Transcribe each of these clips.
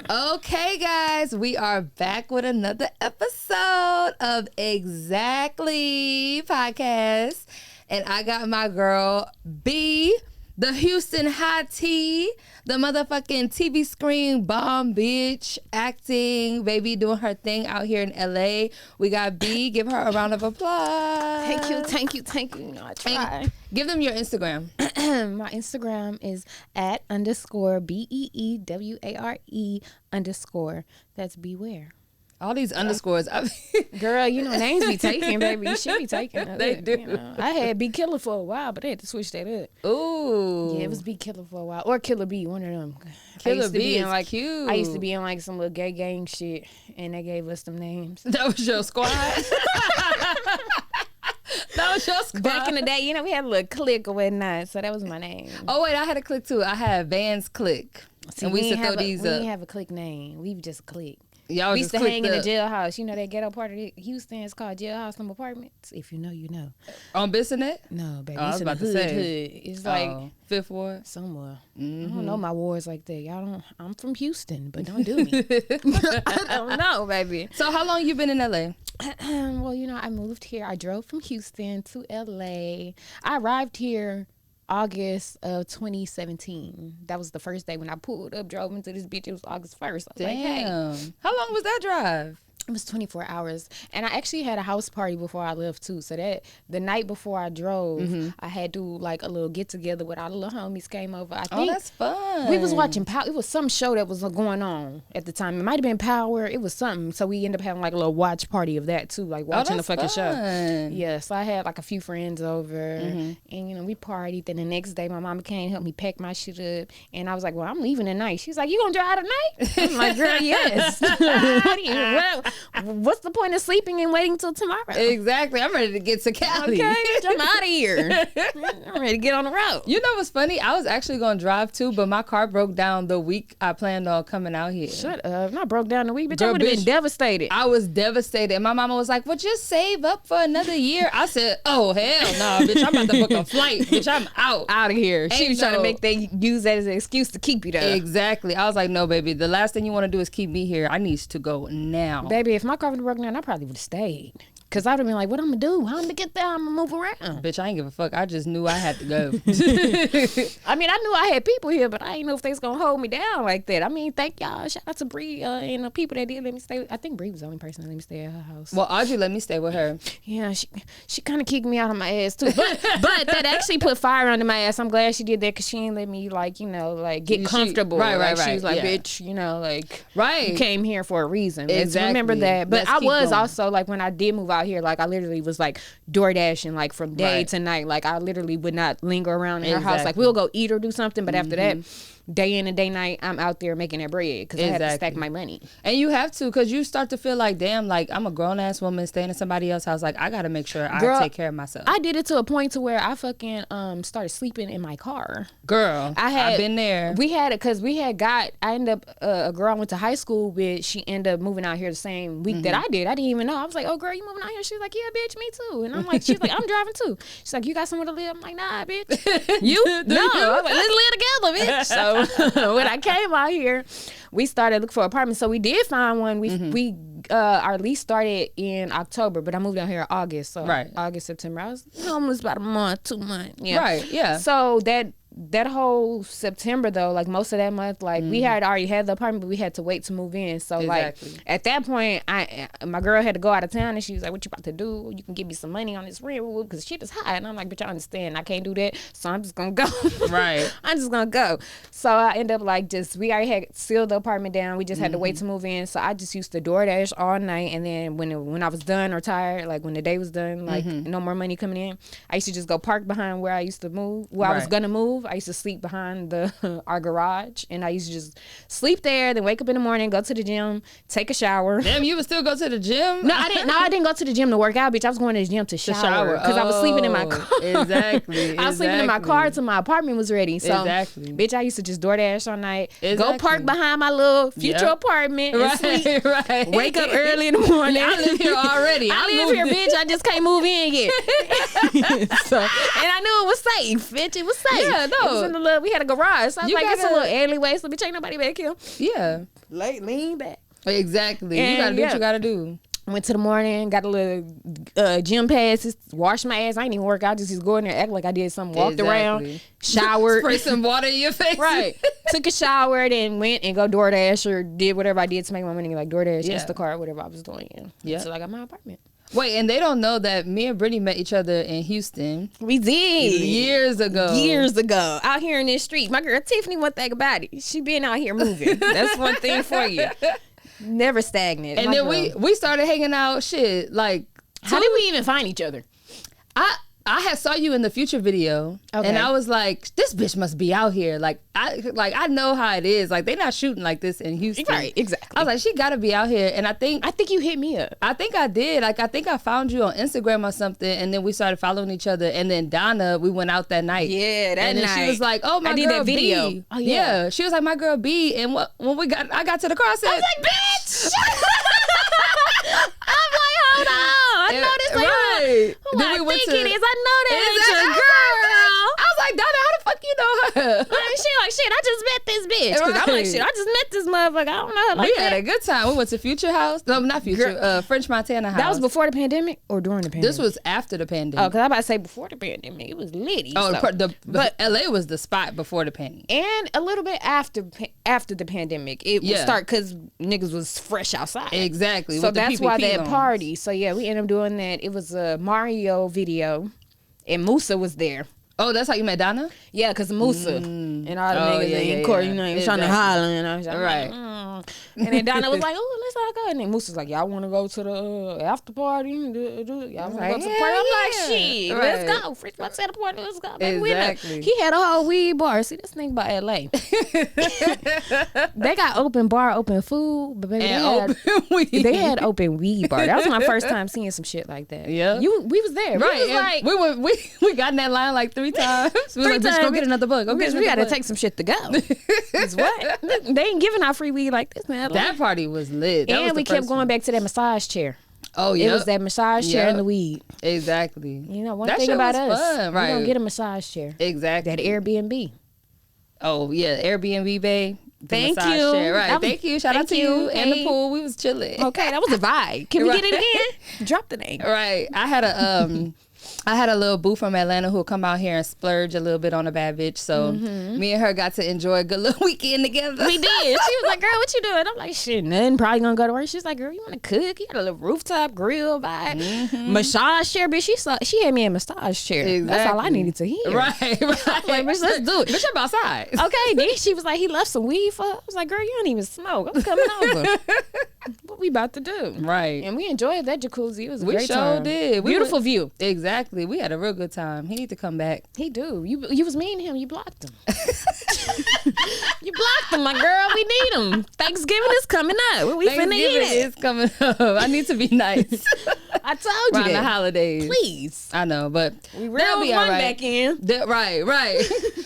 Okay, guys, we are back with another episode of Exactlyyy Podcast. And I got my girl, B, the Houston hottie, the motherfucking TV screen bomb bitch, acting, baby, doing her thing out here in LA. We got B. Give her a round of applause. Thank you. I try. And give them your Instagram. My Instagram is @_BEEWARE_. That's beware. All these underscores. Girl, you know, names be taken, baby. You should be taken. They do. You know. I had B Killer for a while, but I had to switch that up. Ooh. Yeah, it was B Killer for a while. Or Killer B, one of them. Killer B is cute. I used to be in like some little gay gang shit, and they gave us them names. That was your squad? That was your squad? Back in the day, you know, we had a little clique or whatnot, so that was my name. Oh, wait, I had a clique too. I had Van's clique. See, and we used to throw these we up. didn't have a clique name. We just clique. Y'all we used to hang in the up. jailhouse. You know that ghetto part of Houston is called Jailhouse Them Apartments. If you know, you know. On Bissonnette? No, baby. Oh, I was about to say. It's like Fifth Ward? somewhere. Mm-hmm. I don't know my wards like that. Y'all don't. I'm from Houston, but don't do me. I don't know, baby. So how long you been in LA? Well, you know, I moved here. I drove from Houston to LA. I arrived here August of 2017. That was the first day when I pulled up, drove into this bitch. It was August 1st. I was Damn. like, hey. How long was that drive? It was 24 hours. And I actually had a house party before I left, too. So that the night before I drove, I had to like a little get together with all the little homies came over. I think that's fun. we was watching Power. It was some show that was going on at the time. It might have been Power. It was something. So we ended up having like a little watch party of that, too. Like watching the fucking show. Yeah. So I had like a few friends over and, you know, we partied. Then the next day, my mama came and helped me pack my shit up. And I was like, well, I'm leaving tonight. She's like, you gonna drive tonight? I'm like, girl, yes. What's the point of sleeping and waiting till tomorrow? Exactly. I'm ready to get to Cali. Okay, I'm out of here. I'm ready to get on the road. You know what's funny? I was actually going to drive too, but my car broke down the week I planned on coming out here. Shut up. I broke down the week, bitch. Girl, I would have been devastated. I was devastated. And my mama was like, well, just save up for another year. I said, oh, hell no, bitch. I'm about to book a flight. Bitch, I'm out. Out of here. She was trying to make they use that as an excuse to keep you there. Exactly. I was like, no, baby. The last thing you want to do is keep me here. I need to go now. Baby, if my car would have broken down, I probably would have stayed. Because I would have been like, what I'm going to do? How I'm going to get there? I'm going to move around. Bitch, I ain't give a fuck. I just knew I had to go. I mean, I knew I had people here, but I didn't know if they was going to hold me down like that. I mean, thank y'all. Shout out to Bree and the people that did let me stay. I think Bree was the only person that let me stay at her house. Well, Audrey let me stay with her. Yeah, she kind of kicked me out of my ass, too. But that actually put fire under my ass. I'm glad she did that because she didn't let me, like, you know, like, get comfortable. Right. She was like, yeah. bitch, you know, like, right. You came here for a reason. Exactly. Let's remember that. But Let's keep going. also, like, when I did move out here, like, I literally was like door dashing like from day to night. Like I literally would not linger around in her house. Like we'll go eat or do something, but after that, day in and day night, I'm out there making that bread because I have to stack my money. And you have to, because you start to feel like, damn, like I'm a grown ass woman staying in somebody else's house. Like I gotta make sure I take care of myself. I did it to a point to where I fucking started sleeping in my car. Girl, I've been there. We had it because I ended up a girl I went to high school with. She ended up moving out here the same week that I did. I didn't even know. I was like, oh girl, you moving out here? She was like, yeah, bitch, me too. And I'm like, she's like, I'm driving too. She's like, you got somewhere to live? I'm like, nah, bitch. You? No. I was like, let's live together, bitch. So when I came out here, we started looking for apartments. So we did find one. We our lease started in October, but I moved out here in August. So August, September. I was almost about a month, 2 months. Yeah. Right. Yeah. So that whole September though, like most of that month, like we had already had the apartment, but we had to wait to move in. So like at that point, my girl had to go out of town, and she was like, "What you about to do? You can give me some money on this rent because shit is high." And I'm like, "But I understand, I can't do that, so I'm just gonna go." Right. I'm just gonna go. So I end up like we already had sealed the apartment down. We just had to wait to move in. So I just used to DoorDash all night, and then when I was done or tired, like when the day was done, like no more money coming in, I used to just go park behind where I used to move, where I was gonna move. I used to sleep behind our garage, and I used to just sleep there, then wake up in the morning, go to the gym, take a shower. Damn, you would still go to the gym? No, I didn't. No, I didn't go to the gym to work out, bitch. I was going to the gym to shower because I was sleeping in my car. Exactly. I was sleeping in my car till my apartment was ready. So, bitch, I used to just DoorDash all night, go park behind my little future apartment, and sleep. Wake up early in the morning. I live here already. I live here, bitch. I just can't move in yet. So, and I knew it was safe, bitch. It was safe. Yeah, no, It was in the little, we had a garage. So I was like, it's a little alleyway, so bitch ain't nobody back here. Yeah. Lean back. Exactly. And you gotta do what you gotta do. Went to the morning, got a little gym passes, washed my ass. I ain't even work out, just go in there, act like I did something, walked around, showered. Spray some water in your face. Right. Took a shower, then went and go DoorDash or did whatever I did to make my money, like DoorDash, Instacart, whatever I was doing. Yeah. So I got my apartment. Wait, and they don't know that me and Brittany met each other in Houston. We did. Years ago. Out here in this street. My girl Tiffany, one thing about it, she been out here moving. That's one thing for you. Never stagnant. And then we started hanging out. Shit, like how did we even find each other? I had saw you in the Future video, and I was like, this bitch must be out here. Like I know how it is. Like they not shooting like this in Houston. Right, exactly. I was like, she gotta be out here. And I think you hit me up. I think I did. Like I think I found you on Instagram or something, and then we started following each other. And then Donna, we went out that night. Yeah, that and then night. she was like, oh, my girl that video. B. Oh yeah. She was like, my girl B. And when I got to the car, I said, I was like, bitch. I'm like, hold on. I know this ain't right. who I think it is. I know that ain't your girl. I was like, Donna, how the fuck you know her? She like, shit, I just met this bitch. Cause I'm like, shit, I just met this motherfucker. I don't know her like we had a good time. We went to Future House. No, not Future. French Montana House. That was before the pandemic or during the pandemic? This was after the pandemic. Oh, because I about to say before the pandemic. It was litty. But LA was the spot before the pandemic. And a little bit after the pandemic. It would start because niggas was fresh outside. Exactly. So that's why that party. So yeah, we ended up doing that. It was a Mario video and Musa was there. Oh, that's how you met Donna? Yeah, because Musa and all the niggas in court, you know, he was trying to holler and I was like, right. And then Donna was like, oh, let's all go. And then Musa's like, y'all want to go to the after party? Y'all want to go to the party? I'm like, shit, let's go. Freak my set party, let's go. Baby, exactly. He had a whole weed bar. See, this thing about LA. They got open food, but baby, they had open weed bar. That was my first time seeing some shit like that. Yeah. We was there. Right. We was like, we got in that line like 3 times. We were like, bitch, go get another book. We got to take some shit to go. What? They ain't giving out free weed like this, man. That party was lit. And we kept going back to that massage chair. Oh, yeah. It was that massage chair and the weed. Exactly. You know, one thing about us, fun, right? We don't get a massage chair. Exactly. That Airbnb. Oh, yeah. Airbnb, babe. Thank you. Chair. Right. Thank you. Shout out to you. And the pool. We was chilling. Okay, that was a vibe. Can we get it again? Drop the name. Right. I had a little boo from Atlanta who would come out here and splurge a little bit on a bad bitch. So me and her got to enjoy a good little weekend together. We did. She was like, girl, what you doing? I'm like, shit, nothing. Probably gonna go to work. She's like, girl, you want to cook? You got a little rooftop grill vibe. Massage chair, bitch. She had me a massage chair. Exactly. That's all I needed to hear. Right. I'm like, bitch, let's do it. Bitch, I'm outside. Okay, then she was like, he left some weed for her. I was like, girl, you don't even smoke. I'm coming over. What we about to do? Right. And we enjoyed that jacuzzi. It was a great time. We sure did. Beautiful view. Exactly. We had a real good time. He need to come back. He do. You was mean to him. You blocked him. You blocked him, my girl. We need him. Thanksgiving is coming up. We finna eat it. Is coming up. I need to be nice. I told you around that. the holidays. Please. I know, but we reeled one back in. Right.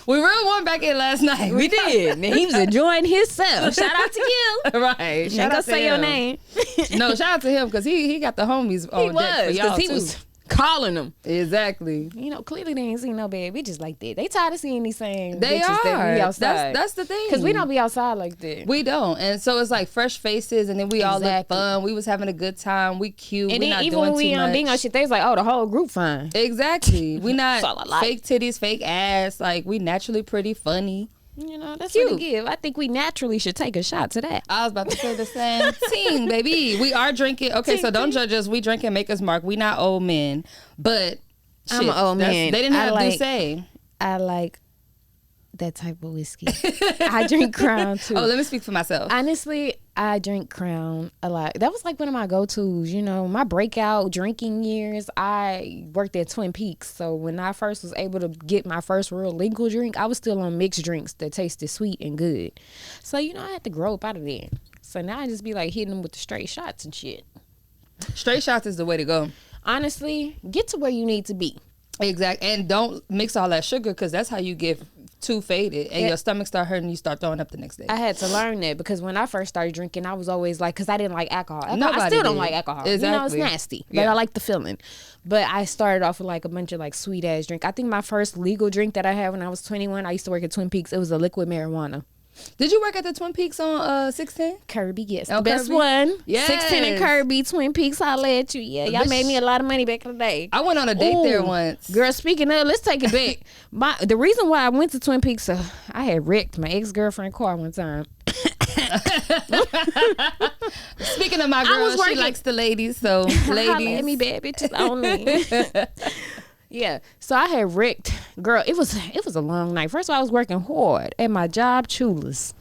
We reeled one back in last night. We did. And he was enjoying himself. Shout out to you. Right. Shout out to say your name. No, shout out to him because he got the homies on deck for y'all he too. Was calling them. Exactly. You know, clearly they ain't seen no bad bitches like that. They tired of seeing these same they bitches are. that we outside. That's the thing. Because we don't be outside like that. We don't. And so it's like fresh faces and then we all look fun. We was having a good time. We cute. And we then not even doing when we too much. bingo shit, they was like, oh, the whole group fine. Exactly. We not like. fake titties, fake ass. Like we naturally pretty funny. You know, that's cute. what it give. I think we naturally should take a shot to that. I was about to say the same thing, baby. We are drinking. Okay, so don't judge us. We drink and Maker's Mark. We not old men. But shit, I'm an old man. They didn't have to say. I like that type of whiskey. I drink Crown too. Oh, let me speak for myself. Honestly, I drink Crown a lot. That was like one of my go-tos, you know, my breakout drinking years. I worked at Twin Peaks. So when I first was able to get my first real legal drink, I was still on mixed drinks that tasted sweet and good. So, you know, I had to grow up out of there. So now I just be like hitting them with the straight shots and shit. Straight shots is the way to go. Honestly, get to where you need to be. Exactly. And don't mix all that sugar because that's how you get too faded and your stomach start hurting, you start throwing up the next day. I had to learn that because when I first started drinking, I was always like, because I didn't like alcohol. I still did. don't like alcohol. Exactly. You know, it's nasty, but I like the feeling. But I started off with like a bunch of like sweet ass drink. I think my first legal drink that I had when I was 21, I used to work at Twin Peaks. It was a liquid marijuana. Did you work at the Twin Peaks on 16? Kirby, yes. Oh, the best Kirby? one. Yes. 16 and Kirby, Twin Peaks, holla at you. Yeah, y'all made me a lot of money back in the day. I went on a date there once. Girl, speaking of, let's take it back. The reason why I went to Twin Peaks, I had wrecked my ex-girlfriend car one time. Speaking of my girl, she likes the ladies, so ladies. Holla at me, bad bitches only. Yeah, so I had wrecked. Girl, it was a long night. First of all, I was working hard at my job, Chula's.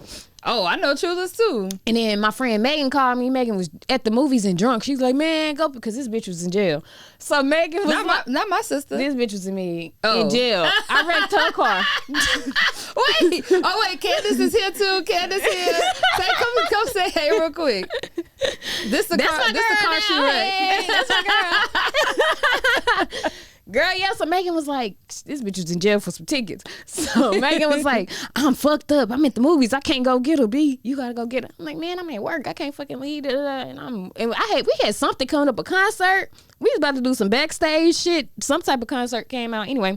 Oh, I know Chula's too. And then my friend Megan called me. Megan was at the movies and drunk. She's like, man, go, because this bitch was in jail. So Megan was not my sister. This bitch was in jail. I wrecked her car. wait, Candace is here too. Candace here. Come say hey real quick. This the car she wrecked. Hey, that's my girl. Girl, yeah, so Megan was like, this bitch was in jail for some tickets. So Megan was like, I'm fucked up. I'm at the movies. I can't go get her, B. You gotta go get her. I'm like, man, I'm at work. I can't fucking leave. And we had something coming up, a concert. We was about to do some backstage shit. Some type of concert came out. Anyway,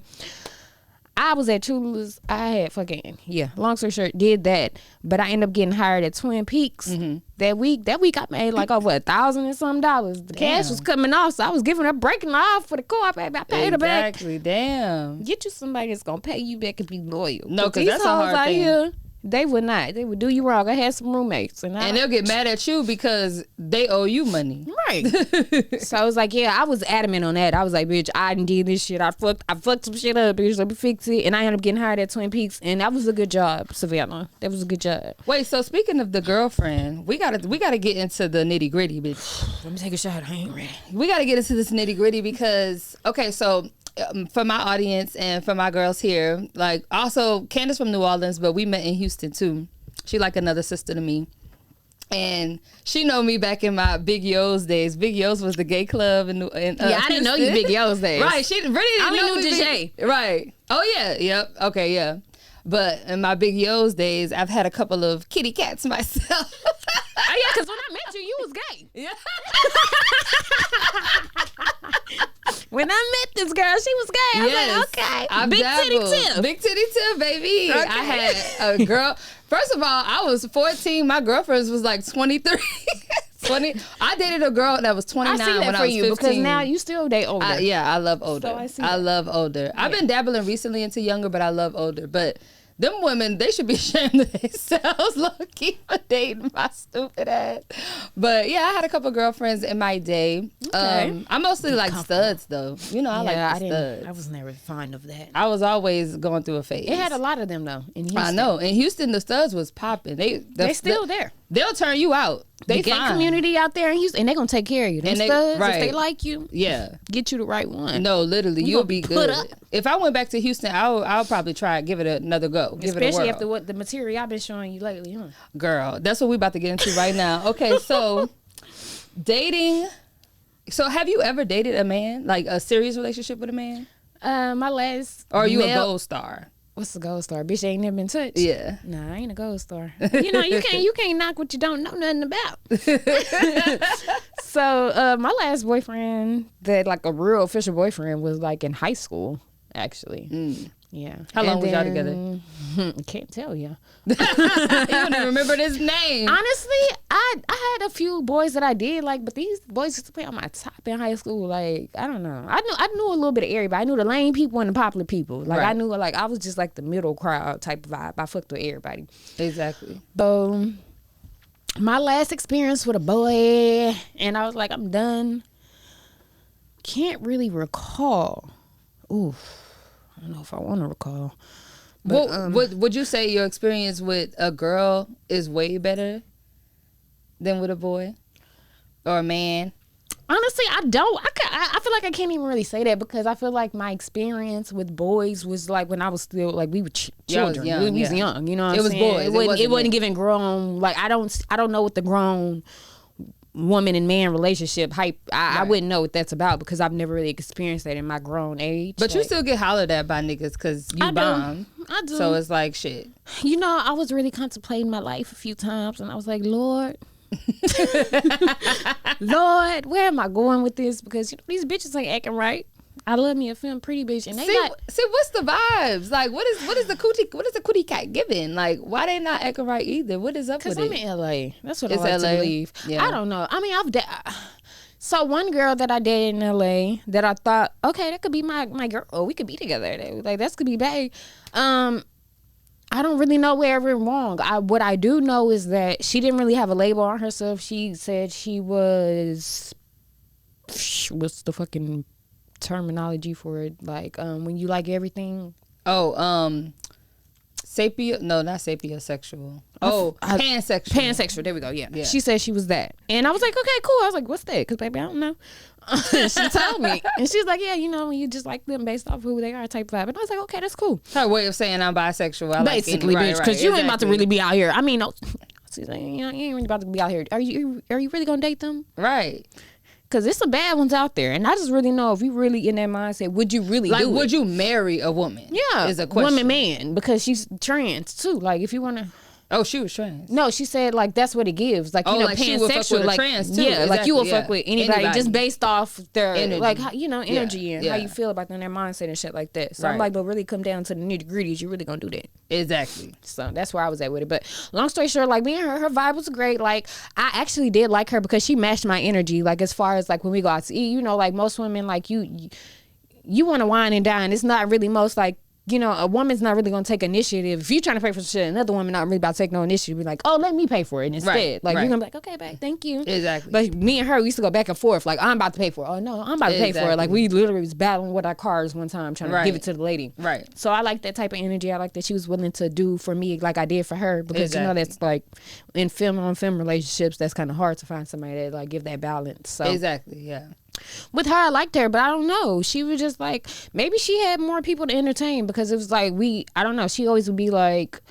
I was at Chula's. I had long story short, did that. But I ended up getting hired at Twin Peaks. Mm-hmm. That week I made like over $1,000 and some dollars. The cash was coming off, so I was breaking her off for the car. I paid her back. Exactly, damn. Get you somebody that's gonna pay you back and be loyal. No, because that's a hard thing. Here, they would not. They would do you wrong. I had some roommates. And they'll get mad at you because they owe you money. Right. So I was like, yeah, I was adamant on that. I was like, bitch, I didn't do this shit. I fucked some shit up, bitch. Let me fix it. And I ended up getting hired at Twin Peaks. And that was a good job, Savannah. That was a good job. Wait, so speaking of the girlfriend, we gotta get into the nitty gritty, bitch. Let me take a shot. I ain't ready. We gotta get into this nitty gritty because, okay, so for my audience and for my girls here, like also Candace from New Orleans, but we met in Houston too. She like another sister to me. And she know me back in my Big Yo's days. Big Yo's was the gay club in I didn't know you Big Yo's days. Right, she really didn't know me. DJ. Right. Oh yeah, yep. Okay, yeah. But in my Big Yo's days, I've had a couple of kitty cats myself. Oh yeah, because when I met you, you was gay. Yeah. When I met this girl, she was gay. I was like, okay. Big titty tip. Big titty tip, baby. Okay. I had a girl. First of all, I was 14. My girlfriend was like 23. 20. I dated a girl that was 29 I see that when for I was 15. because now you still date older. I love older. So I love older. Yeah. I've been dabbling recently into younger, but I love older. But them women, they should be ashamed of themselves, low-key, for dating my stupid ass. But yeah, I had a couple girlfriends in my day. Okay. I mostly like studs, though. You know, I like studs. I was never fond of that. I was always going through a phase. It had a lot of them, though, in Houston. I know. In Houston, the studs was popping. They're still there. They'll turn you out. They gay community out there in Houston, and they're going to take care of you. Them studs, right. If they like you, get you the right one. No, literally, you'll be good. If I went back to Houston, I'll probably give it another go. Especially after what the material I've been showing you lately, huh? Girl, that's what we about to get into right now. Okay, so dating. So have you ever dated a man, like a serious relationship with a man? My last. Or are you a gold star? What's a gold star? Bitch ain't never been touched. Yeah. Nah, I ain't a gold star. You know, you can't knock what you don't know nothing about. So my last boyfriend, that like a real official boyfriend, was like in high school, actually. Yeah. How long was y'all together? Can't tell you. You don't even remember his name. Honestly, I had a few boys that I did like, but these boys used to play on my top in high school. Like, I don't know. I knew a little bit of everybody. I knew the lame people and the popular people. Like, right. I knew, like, I was just like the middle crowd type of vibe. I fucked with everybody. Exactly. So my last experience with a boy, and I was like, I'm done. Can't really recall. Oof. I don't know if I want to recall. But, would you say your experience with a girl is way better than with a boy or a man? Honestly, I don't. I feel like I can't even really say that because I feel like my experience with boys was like when I was still like we were children. We was young. You know what I'm saying? Boys. It wasn't giving grown. Like I don't know what the grown woman and man relationship hype. I wouldn't know what that's about because I've never really experienced that in my grown age. But you still get hollered at by niggas because you bomb. I do. So it's like shit. You know, I was really contemplating my life a few times, and I was like, Lord, Lord, where am I going with this? Because you know these bitches ain't acting right. I love me a film pretty bitch, and they see what's the vibes? Like, what is the cootie cat giving? Like, why they not acting right either? What is up with it? Because I'm in LA. That's what I like to believe. Yeah. I don't know. I mean, so one girl that I dated in LA that I thought, okay, that could be my girl. Oh, we could be together. Like, that could be bae. I don't really know where it went wrong. What I do know is that she didn't really have a label on herself. She said she was, what's the fucking terminology for it? Like, when you like everything. Sapio? No, not sapiosexual. Pansexual. Pansexual. There we go. Yeah. She said she was that, and I was like, okay, cool. I was like, what's that? Because baby, I don't know. She told me, and she's like, yeah, you know, you just like them based off who they are, type vibe. And I was like, okay, that's cool. Her way of saying I'm bisexual. Basically, bitch, because you ain't about to really be out here. I mean, no, she's like, you ain't really about to be out here. Are you really gonna date them? Right. Because it's some bad ones out there. And I just really know if you really in that mindset, would you really do it? Would you marry a woman? Yeah. Is a question. Woman, man. Because she's trans, too. Like, if you want to... Oh, she was trans. No, she said like that's what it gives. Like, you know, like pansexual, like trans too. Yeah, exactly, like you will fuck with anybody just based off their energy. Like energy and how you feel about them, their mindset and shit like that. So I'm like, but really come down to the nitty gritties, you really gonna do that. Exactly. So that's where I was at with it. But long story short, like me and her vibe was great. Like I actually did like her because she matched my energy. Like as far as like when we go out to eat, you know, like most women, like you want to wine and dine. It's not really most like, you know, a woman's not really going to take initiative. If you're trying to pay for shit, another woman not really about to take no initiative. Be like, oh, let me pay for it instead. Like, you're going to be like, okay, babe, thank you. Exactly. But me and her, we used to go back and forth. Like, I'm about to pay for it. Oh, no, I'm about to pay for it. Like, we literally was battling with our cars one time trying to give it to the lady. Right. So I like that type of energy. I like that she was willing to do for me like I did for her. Because, you know, that's like, in film-on-film relationships, that's kind of hard to find somebody that, like, give that balance. So exactly, yeah. With her, I liked her, but I don't know. She was just like, maybe she had more people to entertain because it was like I don't know. She always would be like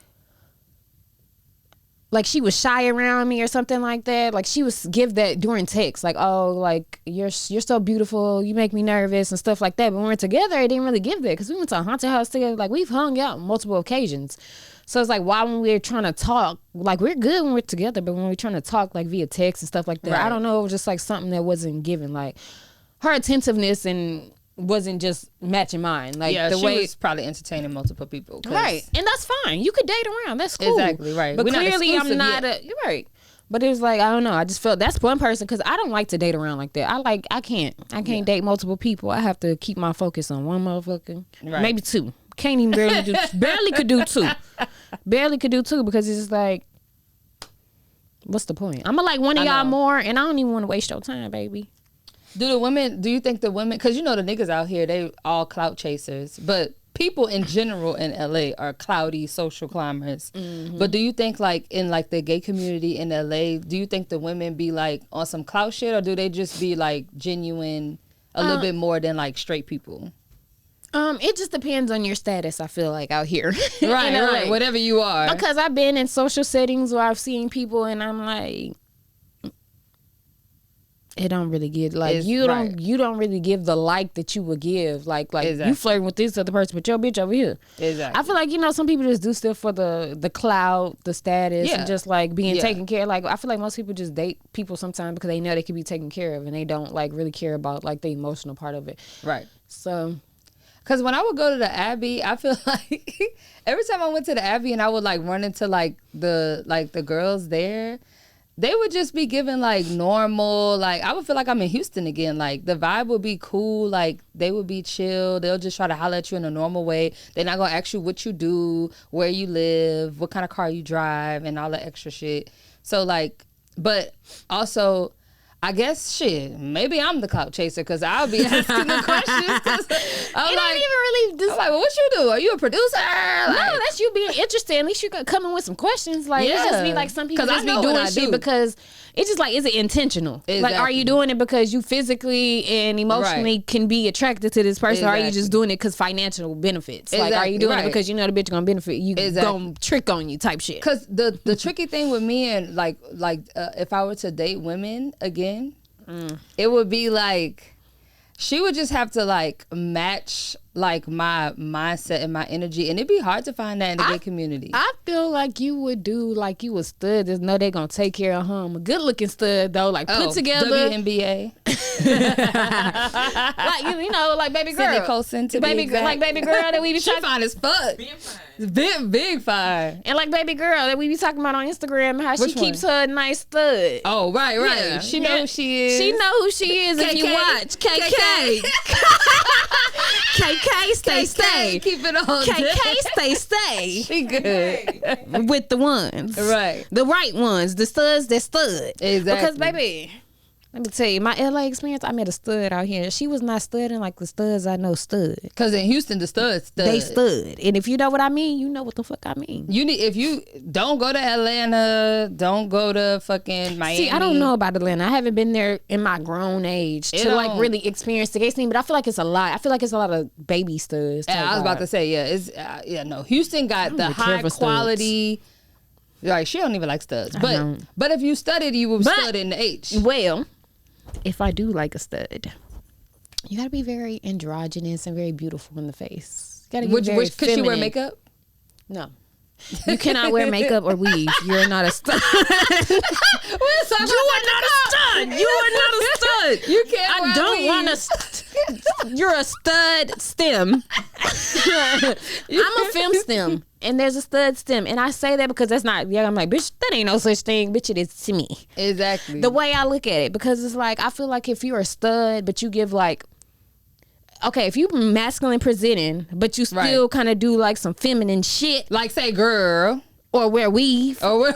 she was shy around me or something like that. Like she would give that during text, like, oh, like you're so beautiful, you make me nervous and stuff like that. But when we're together, I didn't really give that because we went to a haunted house together. Like we've hung out on multiple occasions. So it's like, why when we're trying to talk, like we're good when we're together, but when we're trying to talk like via text and stuff like that, I don't know, it was just like something that wasn't given. Like her attentiveness and wasn't just matching mine. Like the way she was probably entertaining multiple people. Right. And that's fine. You could date around. That's cool. Exactly, right. But clearly I'm not you're right. But it was like, I don't know. I just felt that's one person because I don't like to date around like that. I can't date multiple people. I have to keep my focus on one motherfucker. Right. Maybe two. Can't even barely could do two. Barely could do two because it's just like, what's the point? I'm gonna like one of y'all more and I don't even want to waste your time, baby. Do you think the women, because you know the niggas out here, they all clout chasers, but people in general in LA are cloudy social climbers. Mm-hmm. But do you think like in like the gay community in LA, do you think the women be like on some clout shit or do they just be like genuine a little bit more than like straight people? It just depends on your status, I feel like, out here. Right, whatever you are. Because I've been in social settings where I've seen people and I'm like, it don't really give like you don't really give the like that you would give like exactly. You flirting with this other person but your bitch over here. Exactly. I feel like, you know, some people just do stuff for the clout, the status, and just like being taken care of. Like I feel like most people just date people sometimes because they know they can be taken care of and they don't like really care about like the emotional part of it. Right. So because when I would go to the Abbey, I feel like every time I went to the Abbey and I would like run into like the girls there, they would just be giving like normal, like I would feel like I'm in Houston again. Like the vibe would be cool, like they would be chill. They'll just try to holler at you in a normal way. They're not gonna ask you what you do, where you live, what kind of car you drive, and all that extra shit. So like, but also, I guess shit, maybe I'm the clout chaser because I'll be asking the questions. I'm like, well, what you do? Are you a producer? Like, no, that's you being interested. At least you come in with some questions. Like, it's just be like some people just be doing shit because it's just like, is it intentional? Exactly. Like, are you doing it because you physically and emotionally can be attracted to this person, or are you just doing it because financial benefits? Like, are you doing it because you know the bitch gonna benefit you, gonna trick on you type shit? Because the tricky thing with me and like if I were to date women again, it would be like, she would just have to like match like my mindset and my energy, and it'd be hard to find that in the gay community. I feel like you would do like you a stud. Just know they gonna take care of him. A good looking stud though, like put together. WNBA. Like you know, like baby girl. Sydney Colson to baby girl, like baby girl that we be talking. She fine as fuck. Big fine. And like baby girl that we be talking about on Instagram, how she keeps her nice stud. Oh right. Yeah. She know who she is. She know who she is. KK. If you watch KK. KK stay. Keep it on. KK stay. She good. With the ones. Right. The right ones. The studs that stud. Exactly. Because baby, let me tell you, my LA experience, I met a stud out here. She was not studding like the studs I know stud. Because in Houston, the studs stud. They stud. And if you know what I mean, you know what the fuck I mean. If you don't go to Atlanta, don't go to fucking Miami. See, I don't know about Atlanta. I haven't been there in my grown age to like really experience the gay scene, but I feel like it's a lot. I feel like it's a lot of baby studs. I was about to say, it's no. Houston got the high quality. Like, she don't even like studs. But if you studied, you would stud in the H. Well, if I do like a stud, you gotta be very androgynous and very beautiful in the face. You gotta be very could she wear makeup? No. You cannot wear makeup or weave. You're not a stud. You are not a stud. You are not a stud. You can't. I don't want to. You're a stud stem. I'm a fem stem, and there's a stud stem, and I say that because that's not. Yeah, I'm like, bitch, that ain't no such thing. Bitch, it is to me. Exactly. The way I look at it, because it's like I feel like if you're a stud, but you give like. Okay, if you masculine presenting, but you still kind of do like some feminine shit. Like say girl. Or wear weave. Or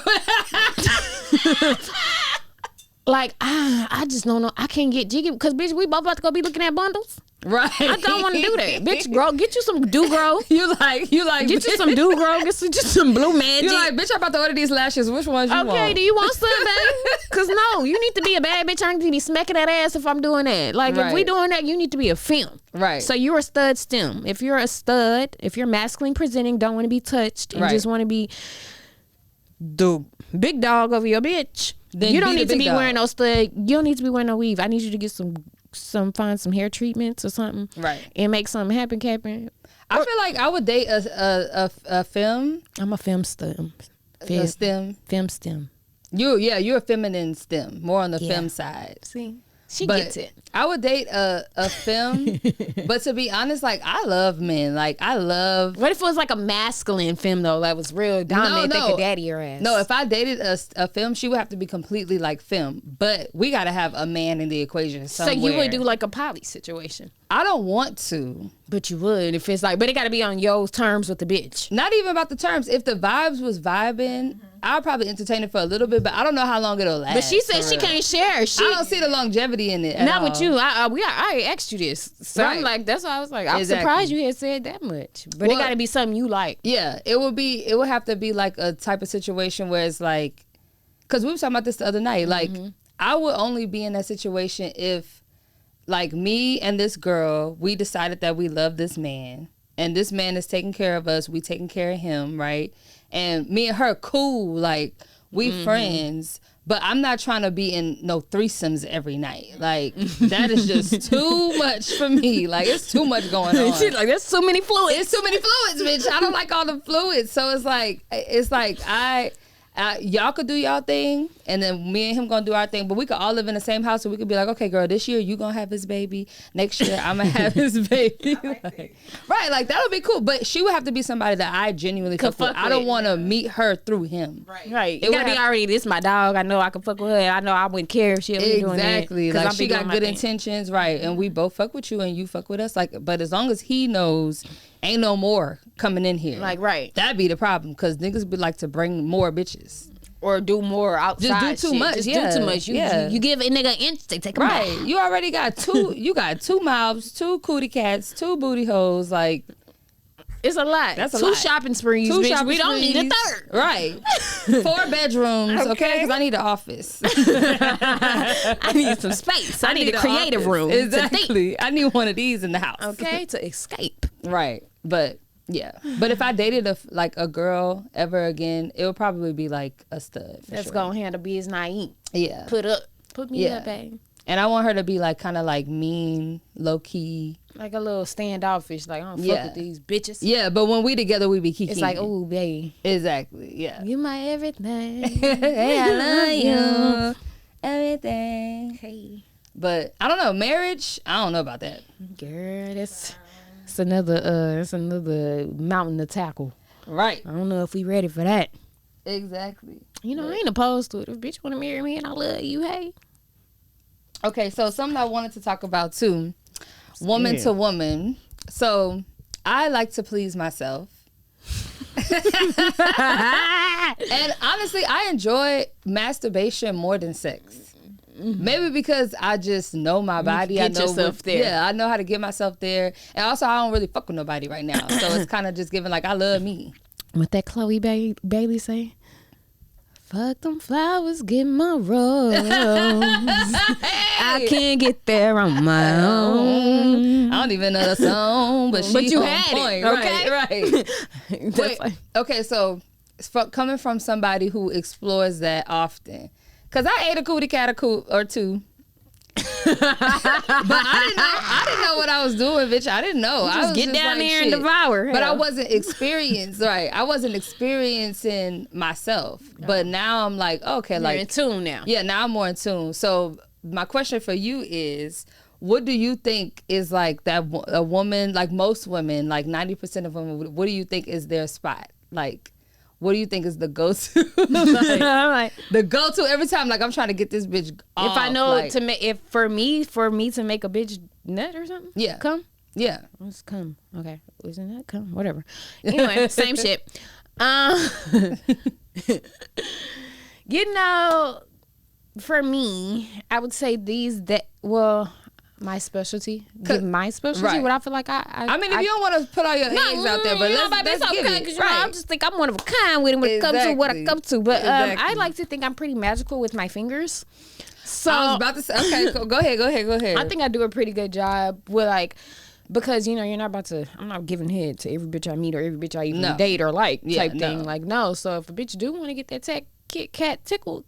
like, I just don't know. I can't get jiggy because, bitch, we both about to go be looking at bundles. Right. I don't want to do that. Bitch, grow. Get you some do-grow. You like. Get you some do-grow. Get you some blue magic. You like, bitch, I'm about to order these lashes. Which ones you want? Okay, do you want some, babe? Because no, you need to be a bad bitch. I need to be smacking that ass if I'm doing that. Like, if we doing that, you need to be a femme. Right. So you're a stud stem. If you're a stud, if you're masculine presenting, don't want to be touched, and just want to be the big dog over your bitch, then you don't need to be wearing no stud. You don't need to be wearing no weave. I need you to get find some hair treatments or something, right, and make something happen, Captain. I feel like I would date a femme. I'm a femme stem. A stem. Femme stem. You're a feminine stem, more on the femme side. See, she gets it. I would date a femme, but to be honest, like, I love men. Like, I love. What if it was like a masculine femme though, that was real dominant, think of daddy your ass? No, if I dated a femme, she would have to be completely like femme. But we got to have a man in the equation somewhere. So you would do like a poly situation? I don't want to, but you would if it's like. But it got to be on your terms with the bitch. Not even about the terms. If the vibes was vibing, I'll probably entertain it for a little bit, but I don't know how long it'll last. But she said she can't share. I don't see the longevity in it. Not with you. I asked you this, so I'm like, that's why I was like, I'm surprised you had said that much. But it got to be something you like. Yeah, it would have to be like a type of situation where it's like, because we were talking about this the other night. Like, I would only be in that situation if, like, me and this girl, we decided that we love this man, and this man is taking care of us. We taking care of him, right? And me and her cool, like, we friends. But I'm not trying to be in no threesomes every night. Like, that is just too much for me. Like, it's too much going on. She's like, there's too many fluids. It's too many fluids, bitch. I don't like all the fluids. So it's like y'all could do y'all thing, and then me and him gonna do our thing. But we could all live in the same house, so we could be like, okay, girl, this year you gonna have his baby. Next year I'm gonna have his baby. Like that would be cool. But she would have to be somebody that I genuinely fuck with. I don't want to meet her through him. Right. It gotta be already. This my dog. I know I can fuck with her. I know I wouldn't care if she ever doing that. Exactly. Like, she got good intentions, right? And we both fuck with you, and you fuck with us. Like, but as long as he knows. Ain't no more coming in here. Like, right. That'd be the problem, because niggas be like to bring more bitches. Or do more outside. Just do too much. Just do too much. You give a nigga an inch, they take him back. You already got two. You got 2 mouths, 2 cootie cats, 2 booty holes. Like, It's a lot. That's a Two lot. shopping sprees, Two bitch. shopping We don't need a sprees. third. Right. 4 bedrooms, okay? Because I need an office. I need some space. I need a creative room. Exactly. I need one of these in the house. Okay, to escape. Right. But yeah. But if I dated a girl ever again, it would probably be like a stud. Let's go handle business. Not eat. Yeah. Put me up, babe. And I want her to be like kind of like mean, low key. Like a little standoffish. Like, I don't fuck with these bitches. Yeah, but when we together, we be kicking. It's like, oh, babe. Exactly. Yeah. You my everything. Hey, I love you. Everything. Hey. But I don't know. Marriage, I don't know about that. Girl, it's another mountain to tackle. Right. I don't know if we ready for that. Exactly. You know, I ain't opposed to it. If a bitch want to marry me and I love you, hey. Okay, so something I wanted to talk about too. Woman to woman. So I like to please myself. And honestly, I enjoy masturbation more than sex. Maybe because I just know my body. Get yourself there. Yeah, I know how to get myself there. And also, I don't really fuck with nobody right now. So it's kind of just giving like, I love me. What that Chloe Bailey say? Fuck them flowers, get my rose. I can't get there on my own. I don't even know the song, but you on had point. it, okay? Right. Wait, okay, so coming from somebody who explores that often, because I ate a cootie cat or two. But I didn't know what I was doing, bitch. I didn't know. I was get down like, there and devour. But I wasn't experienced. Right. I wasn't experiencing myself. But now I'm like, okay, You're like in tune now. Yeah, now I'm more in tune. So my question for you is, what do you think is like that a woman, like most women, like 90% of women, what do you think is their spot? Like, what do you think is the go-to? Like, the go-to every time, like I'm trying to get this bitch off. If I know like, to make, if for me to make a bitch nut or something, yeah, come, yeah, let's come. Okay, isn't that come? Whatever. Anyway, same shit. You know, for me, I would say my specialty. Give my specialty. Right. What I feel like I mean, if you don't want to put all your eggs out there, but let's give it. You know, I just think I'm one of a kind when it comes to what I come to. But Exactly. I like to think I'm pretty magical with my fingers. So I was about to say, okay, go ahead. I think I do a pretty good job with like, because you know, you're not about to, I'm not giving head to every bitch I meet or every bitch I even date or like type thing. Like, no. So if a bitch do want to get that Kit Kat tickled,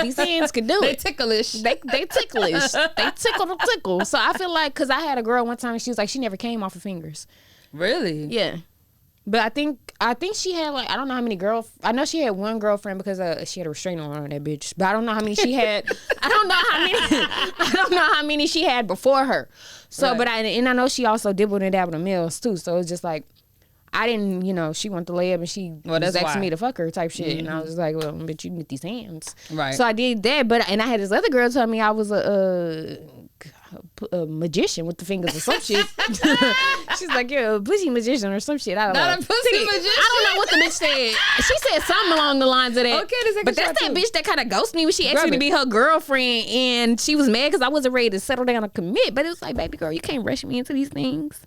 these hands can do they it. Ticklish. They ticklish. They tickle the tickle. So I feel like, because I had a girl one time and she was like, she never came off her fingers. Really? Yeah. But I think she had like, I don't know how many I know she had one girlfriend because she had a restraining order on that bitch. But I don't know how many she had. I don't know how many she had before her. So, right. But I know she also dibbled and dabbled in males too. So it's just like, I didn't, you know, she wanted to lay up and she was asking me to fuck her type shit. Mm-hmm. And I was like, well, bitch, you can get these hands. Right. So I did that. And I had this other girl tell me I was a magician with the fingers or some shit. She's like, you're a pussy magician or some shit. I don't know. Not a pussy magician? I don't know what the bitch said. She said something along the lines of that. Okay, but that's that bitch that kind of ghosted me when she asked me to be her girlfriend and she was mad because I wasn't ready to settle down and commit. But it was like, baby girl, you can't rush me into these things.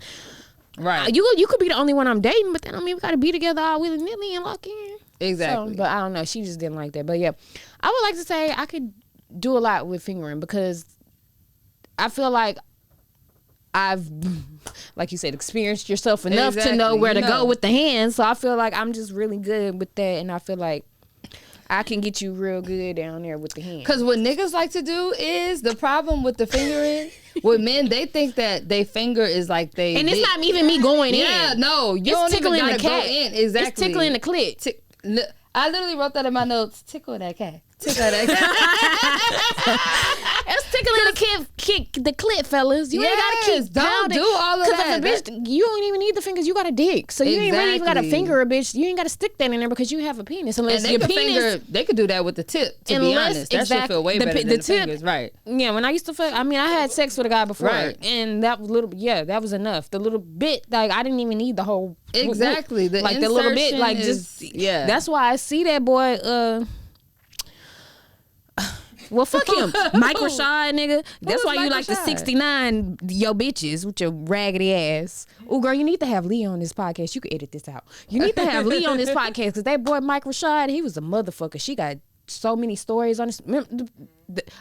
Right. You could be the only one I'm dating, but that don't mean we gotta be together all willy-nilly and lock in. Exactly. So, but I don't know. She just didn't like that. But yeah, I would like to say I could do a lot with fingering because I feel like I've, like you said, experienced yourself enough to know where to go with the hands. So I feel like I'm just really good with that, and I feel like I can get you real good down there with the hands. Because what niggas like to do is, the problem with the fingering, with men, they think that they finger is like they... And it's not even me going in. Yeah, no. You don't even gotta go in. Exactly. It's tickling the clit. I literally wrote that in my notes. Tickle that cat. Tickle that cat. It's tickling the clit, fellas. You ain't gotta keep pounding. Don't do all of that. Because bitch, you don't even need the fingers. You got a dick, so you ain't really even got to finger a bitch. You ain't got to stick that in there because you have a penis. Unless your penis, they could do that with the tip. To be honest, that should feel way better than the fingers, right? Yeah, when I used to fuck, I mean, I had sex with a guy before, and that was that was enough. The little bit, like I didn't even need the whole. Exactly, the like the little bit, like just That's why I see that boy. Well, fuck him. Mike Rashad, nigga. That's why you like the Rashad? 69 yo bitches with your raggedy ass. Oh, girl, you need to have Lee on this podcast. You can edit this out. You need to have Lee on this podcast because that boy Mike Rashad, he was a motherfucker. She got so many stories on this.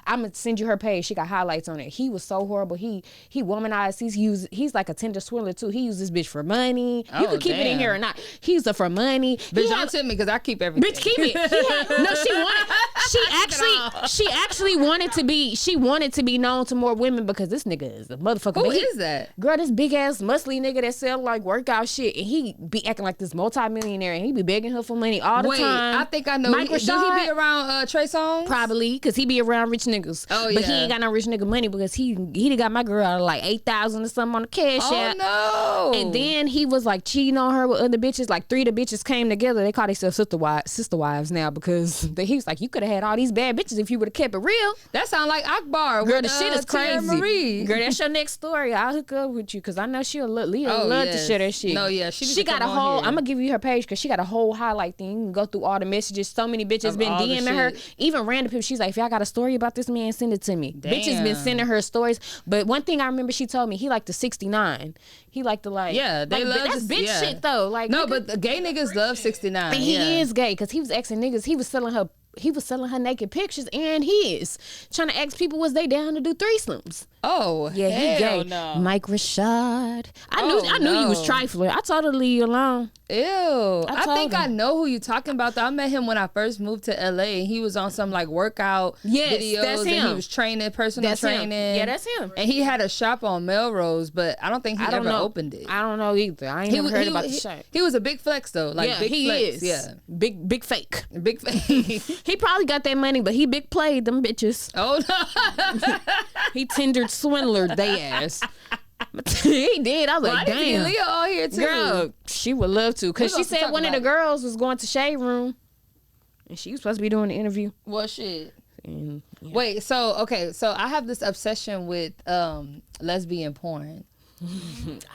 I'm gonna send you her page. She got highlights on it. He was so horrible. He womanized. He's like a Tinder swindler too. He used this bitch for money. You can keep it in here or not. He used her for money. Bitch, don't tell me because I keep everything. Bitch, keep it. She actually wanted to be. She wanted to be known to more women because this nigga is a motherfucker. Who is that? Girl, this big ass muscly nigga that sell like workout shit, and he be acting like this multi-millionaire, and he be begging her for money all the time. I think I know. Mike Do he be around Trey Songz? Probably, because he be around rich niggas. Oh, yeah. But he ain't got no rich nigga money because he done got my girl out of like 8,000 or something on the cash app. Oh, no. And then he was like cheating on her with other bitches. Like 3 of the bitches came together. They call themselves sister wives now because he was like, you could have had all these bad bitches if you would have kept it real. That sound like Akbar. Girl, with, the shit is Tia crazy. Marie. Girl, that's your next story. I'll hook up with you because I know she'll Leah love to share that shit. No, yeah. She got a whole, I'm going to give you her page because she got a whole highlight thing. You can go through all the messages. So many bitches Of been all the DMing her. shit. Even random people. She's like, if y'all got a story about this man, send it to me. Damn. Bitches been sending her stories. But one thing I remember she told me, he liked the 69. He liked the like. Yeah, they love that's this- bitch yeah. shit though. Like, No, nigga, but the gay niggas love 69. and he yeah. is gay because he was asking niggas. He was selling her naked pictures and his trying to ask people was they down to do threesomes. Oh, Yeah, he hell gay. no. Mike Rashad. I knew no. you was trifling. I told her to leave you alone. Ew. I told think him. I know who you talking about though. I met him when I first moved to LA and he was on some like workout Yes, videos that's and him. he was training, personal That's training. him. Yeah, that's him. And he had a shop on Melrose, but I don't think he I don't ever know. opened it. I don't know either. I ain't never heard about the shop. He was a big flex though. Like Yeah, big he flex. is. Yeah. Big fake. Big flex. He probably got that money, but he big played them bitches. Oh no. He tendered swindlered they ass. He did. I was Well, like, I need to get damn. Leah on here too. Girl, she would love to. Because We she gonna said talk one of the about it. girls was going to Shade Room. And she was supposed to be doing the interview. Well, shit. And, yeah. Wait, so I have this obsession with lesbian porn.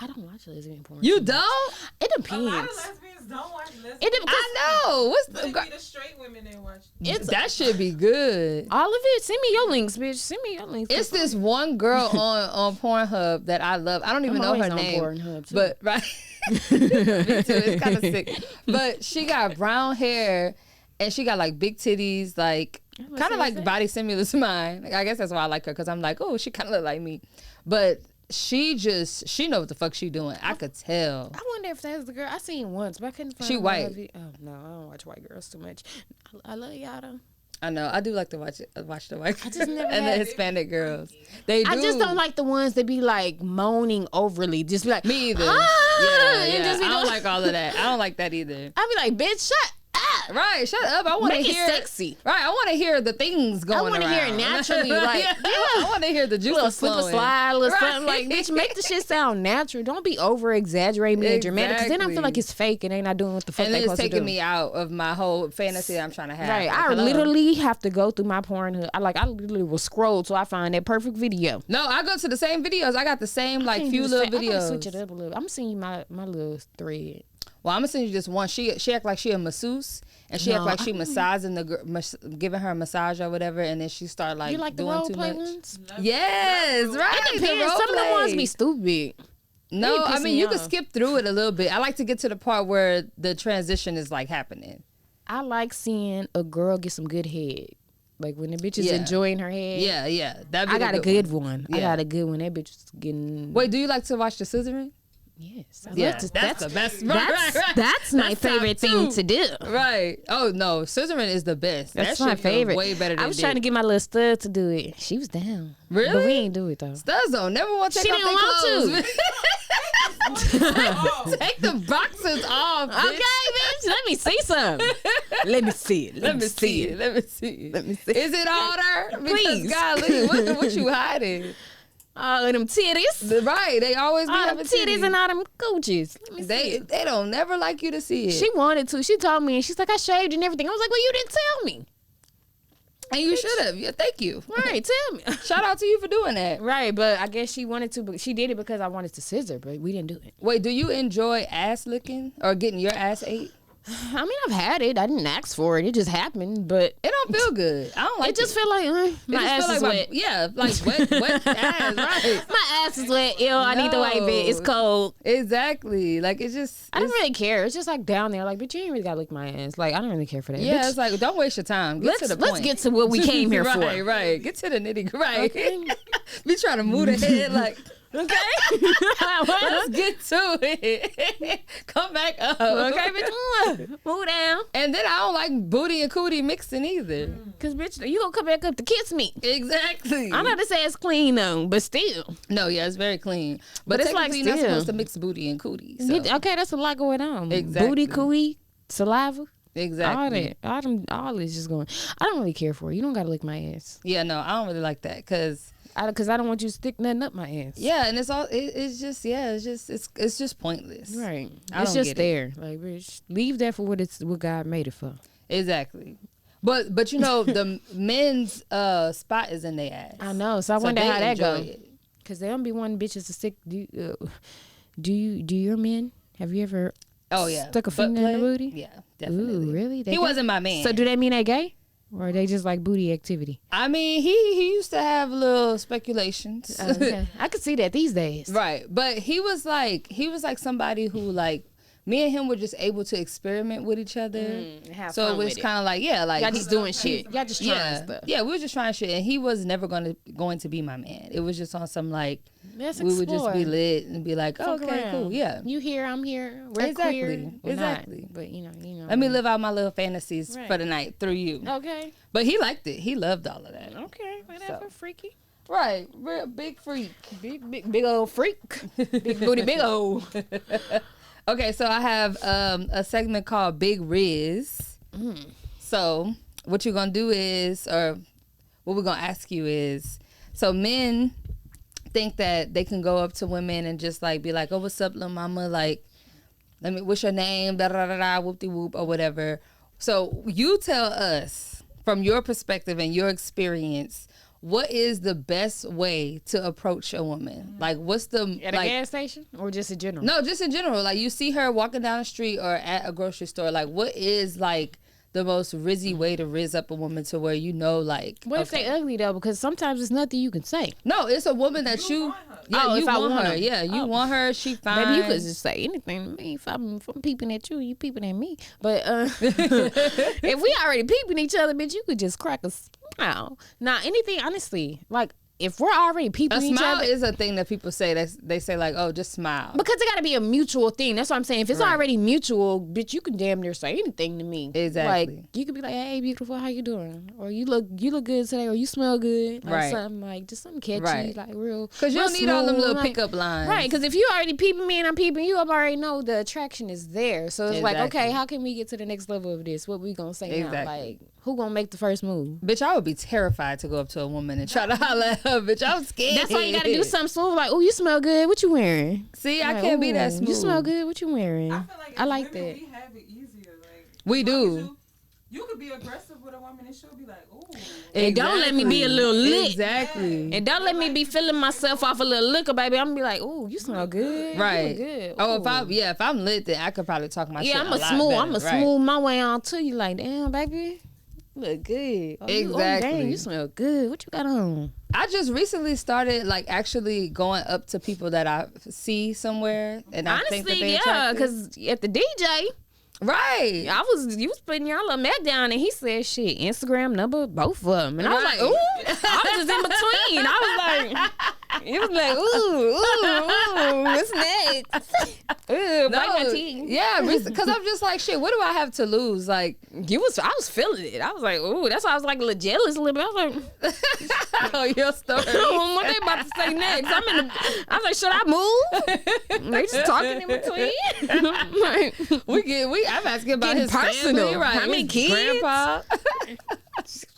I don't watch lesbian porn. You don't? It A lot depends. of lesbians don't watch lesbian. It depends. I know. What's But it the be the straight women that watch. that should be good. All of it. Send me your links, bitch. Send me your links. It's this one girl on Pornhub that I love. I don't even I'm know her always on name. Pornhub, too. But right. Me too. It's kind of sick. But she got brown hair and she got like big titties, like kind of like body similar to mine. Like, I guess that's why I like her because I'm like, oh, she kind of look like me. But she know what the fuck she doing. I could tell. I wonder if that's the girl. I seen once, but I couldn't find She her white. vid- Oh, no. I don't watch white girls too much. I love y'all, though. I know. I do like to watch the white just never and the had- Hispanic girls. They do. I just don't like the ones that be like moaning overly. Just be like, Me either. "Ah," Yeah. and just be I don't doing- like all of that. I don't like that either. I be like, bitch, shut up. Right, shut up. I want to Make it hear sexy. Right, I want to hear the things going on. I want to hear it naturally. Like, I want to hear the little juices slip and flowing. slide, little Right. something. Like, bitch, make the shit sound natural. Don't be over exaggerating and dramatic. Because then I feel Exactly. like it's fake and they not doing what the fuck And they it's supposed to do. taking me out of my whole fantasy that I'm trying to have. Right, Like, I hello. literally have to go through my Pornhub. I literally will scroll till I find that perfect video. No, I go to the same videos. I got the same like Can't few do the little same. I gotta videos. switch it up a little. I'm seeing my little thread. Well, I'm gonna send you this one. She act like she a masseuse, and she act like she massaging giving her a massage or whatever, and then she start like You like the doing role too play much. ones? Yes, right. It the depends. role Some of the ones play. be stupid. No, They I piss mean me you can off. skip through it a little bit. I like to get to the part where the transition is like happening. I like seeing a girl get some good head. Like when the bitch is Yeah. enjoying her head. Yeah, that'd be I got a good one. I Yeah. got a good one. That bitch is getting. Wait, do you like to watch the scissoring? Yes. I Yeah, love to- that's the best. That's my That's top favorite thing two. to do. Right. Oh no, scissoring is the best. That's that my shit feels favorite. Way better than I was trying to get my little stud to do it. She was down. Really? But we ain't do it though. Studs don't never want to She take off didn't want their clothes. Take the boxes off. Bitch. Okay, bitch. Let me see some. Let me see it. Let me see it. Let me see it. Let me see it. Is it harder? Because Please. golly, what you hiding? All them titties. Right. They always be All them having titties and all them coochies. Let me see They it. they don't never like you to see it. She wanted to. She told me, and she's like, I shaved and everything. I was like, well, you didn't tell me. and you should have. Yeah, thank you. Right, tell me. Shout out to you for doing that. Right, but I guess she wanted to, but she did it because I wanted to scissor, but we didn't do it. Wait, do you enjoy ass licking or getting your ass ate? I mean, I've had it. I didn't ask for it. It just happened, but It don't feel good. I don't like it just feel like my It just ass feel is like wet. yeah, like wet ass, right? My ass is wet. Ew, I need to wipe it. It's cold. Exactly. Like it's just. I don't really care. It's just like down there. Like, but you ain't really gotta lick my ass. Like, I don't really care for that. Yeah, Bitch, it's like don't waste your time. Get to the point. let's get to what we came here for. Right. Get to the nitty. Right. Okay. Be trying to move the head like. Okay. Let's get to it. Come back up. Okay, bitch. Move down. And then I don't like booty and cootie mixing either. Cause bitch, you gonna come back up to kiss me. Exactly. I'm not to say it's clean though, but still. No, yeah, it's very clean. But it's like technically you're not still. supposed to mix booty and cootie. So. Okay, that's a lot going on. Exactly. Booty, cooey, saliva. Exactly. All is just going. I don't really care for it. You don't gotta lick my ass. Yeah, no, I don't really like that because I don't want you to stick nothing up my ass. yeah, and it's all it's just pointless. Right. I It's don't just get there. Like, bitch, leave that for what God made it for. Exactly. But you know the men's spot is in their ass. I know. So I wonder they how that enjoy go. it. Cause they don't be wanting bitches to stick. Do your men? Have you ever? Oh yeah, Stuck a Butt finger in the play? booty? Yeah, definitely. Ooh, really? He wasn't my man. So do they mean they gay? Or are they just like booty activity? I mean, he used to have little speculations. Okay. I could see that these days. Right. But he was like somebody who like me and him were just able to experiment with each other. have So fun it was with it. kind of like, yeah, like Y'all just doing shit. Y'all just trying yeah, stuff. yeah, we were just trying shit, and he was never going to be my man. It was just on some like Let's we would just explore. be lit and be like, Fuck okay, around. cool, yeah. You here, I'm here. We're Exactly. queer. We're Exactly. not. But you know. Let me live out my little fantasies Right. for the night through you. Okay. But he liked it. He loved all of that. Okay. Whatever. So. Freaky. Right, real big freak. Big old freak. Big booty, big old. Okay, so I have a segment called Big Riz. So what you're gonna do is, or what we're gonna ask you is, so men think that they can go up to women and just like be like, "Oh, what's up, little mama?" Like, what's your name? Da da da da, whoop de whoop, or whatever. So you tell us from your perspective and your experience, what is the best way to approach a woman? Like, what's the At a gas station or just in general? No, just in general. Like, you see her walking down the street or at a grocery store. Like, what is like the most rizzy way to riz up a woman to where you know, like, What if they ugly though? Because sometimes it's nothing you can say. No, it's a woman that you. want her. Yeah, Oh, you if I want want her. her. Yeah, you Oh. want her. She fine. Maybe you could just say anything to me if I'm peeping at you peeping at me. But if we already peeping each other, bitch, you could just crack a smile. Now, anything, honestly, like if we're already peeping A each smile other. is a thing that people say. They say like, oh, just smile. Because it got to be a mutual thing. That's what I'm saying. If it's Right. already mutual, bitch, you can damn near say anything to me. Exactly. Like you could be like, "Hey, beautiful, how you doing?" Or you look good today, or you smell good. Like Right. something like just something catchy, Right. like real. Because you real don't need all them smooth, little like- pickup lines. Right, because if you already peeping me and I'm peeping you, I already know the attraction is there. So it's like, Exactly. okay, how can we get to the next level of this? What we gonna say now? Exactly. Like, who gonna make the first move? Bitch, I would be terrified to go up to a woman and try to holler at her. Bitch, I'm scared. That's why you gotta do something smooth. Like, oh, you smell good. What you wearing? See, I Like, can't be that "Ooh, smooth. You smell good. What you wearing? I feel like I as like women, that. we have it easier. Like We as long as do. You could be aggressive with a woman and she'll be like, ooh. And don't let me be a little lit. Exactly. And don't let me be feeling myself off a little liquor, baby. I'm gonna be like, ooh, you smell good. Right. You look good. Oh, Ooh. if I'm lit, then I could probably talk my shit. Yeah, I'm a a lot smooth. better. I'm a Right. smooth my way on to you. Like, damn, baby, you look good. Oh, Exactly. Dang, you smell good. What you got on? I just recently started like actually going up to people that I see somewhere, and I think that Honestly, they yeah, attractive. because at the DJ, Right. you was putting your little Mac down, and he said, "Shit, Instagram number, both of them." And I was like, Right. "Ooh," I was just in between. I was like, it was like, "Ooh, what's next?" Ooh, bite my teeth. Yeah, because I'm just like, shit, what do I have to lose? Like, I was feeling it. I was like, "Ooh," that's why I was like a little jealous a little bit. I was like, oh, your story. "What they about to say next?" I was like, "Should I move?" They just talking in between. Like, I'm asking about Getting his personal. family, right? How many his kids? Grandpa.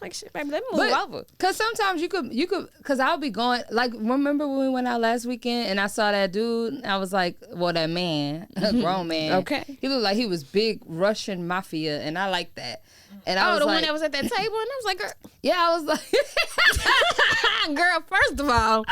like, shit, baby, let me move over. Cause sometimes you could, cause I'll be going, like, remember when we went out last weekend and I saw that dude, I was like, well, that man, a grown man. Okay. He looked like he was big Russian mafia, and I like that. And I was the like, one that was at that table, and I was like, girl, yeah, I was like, girl, first of all,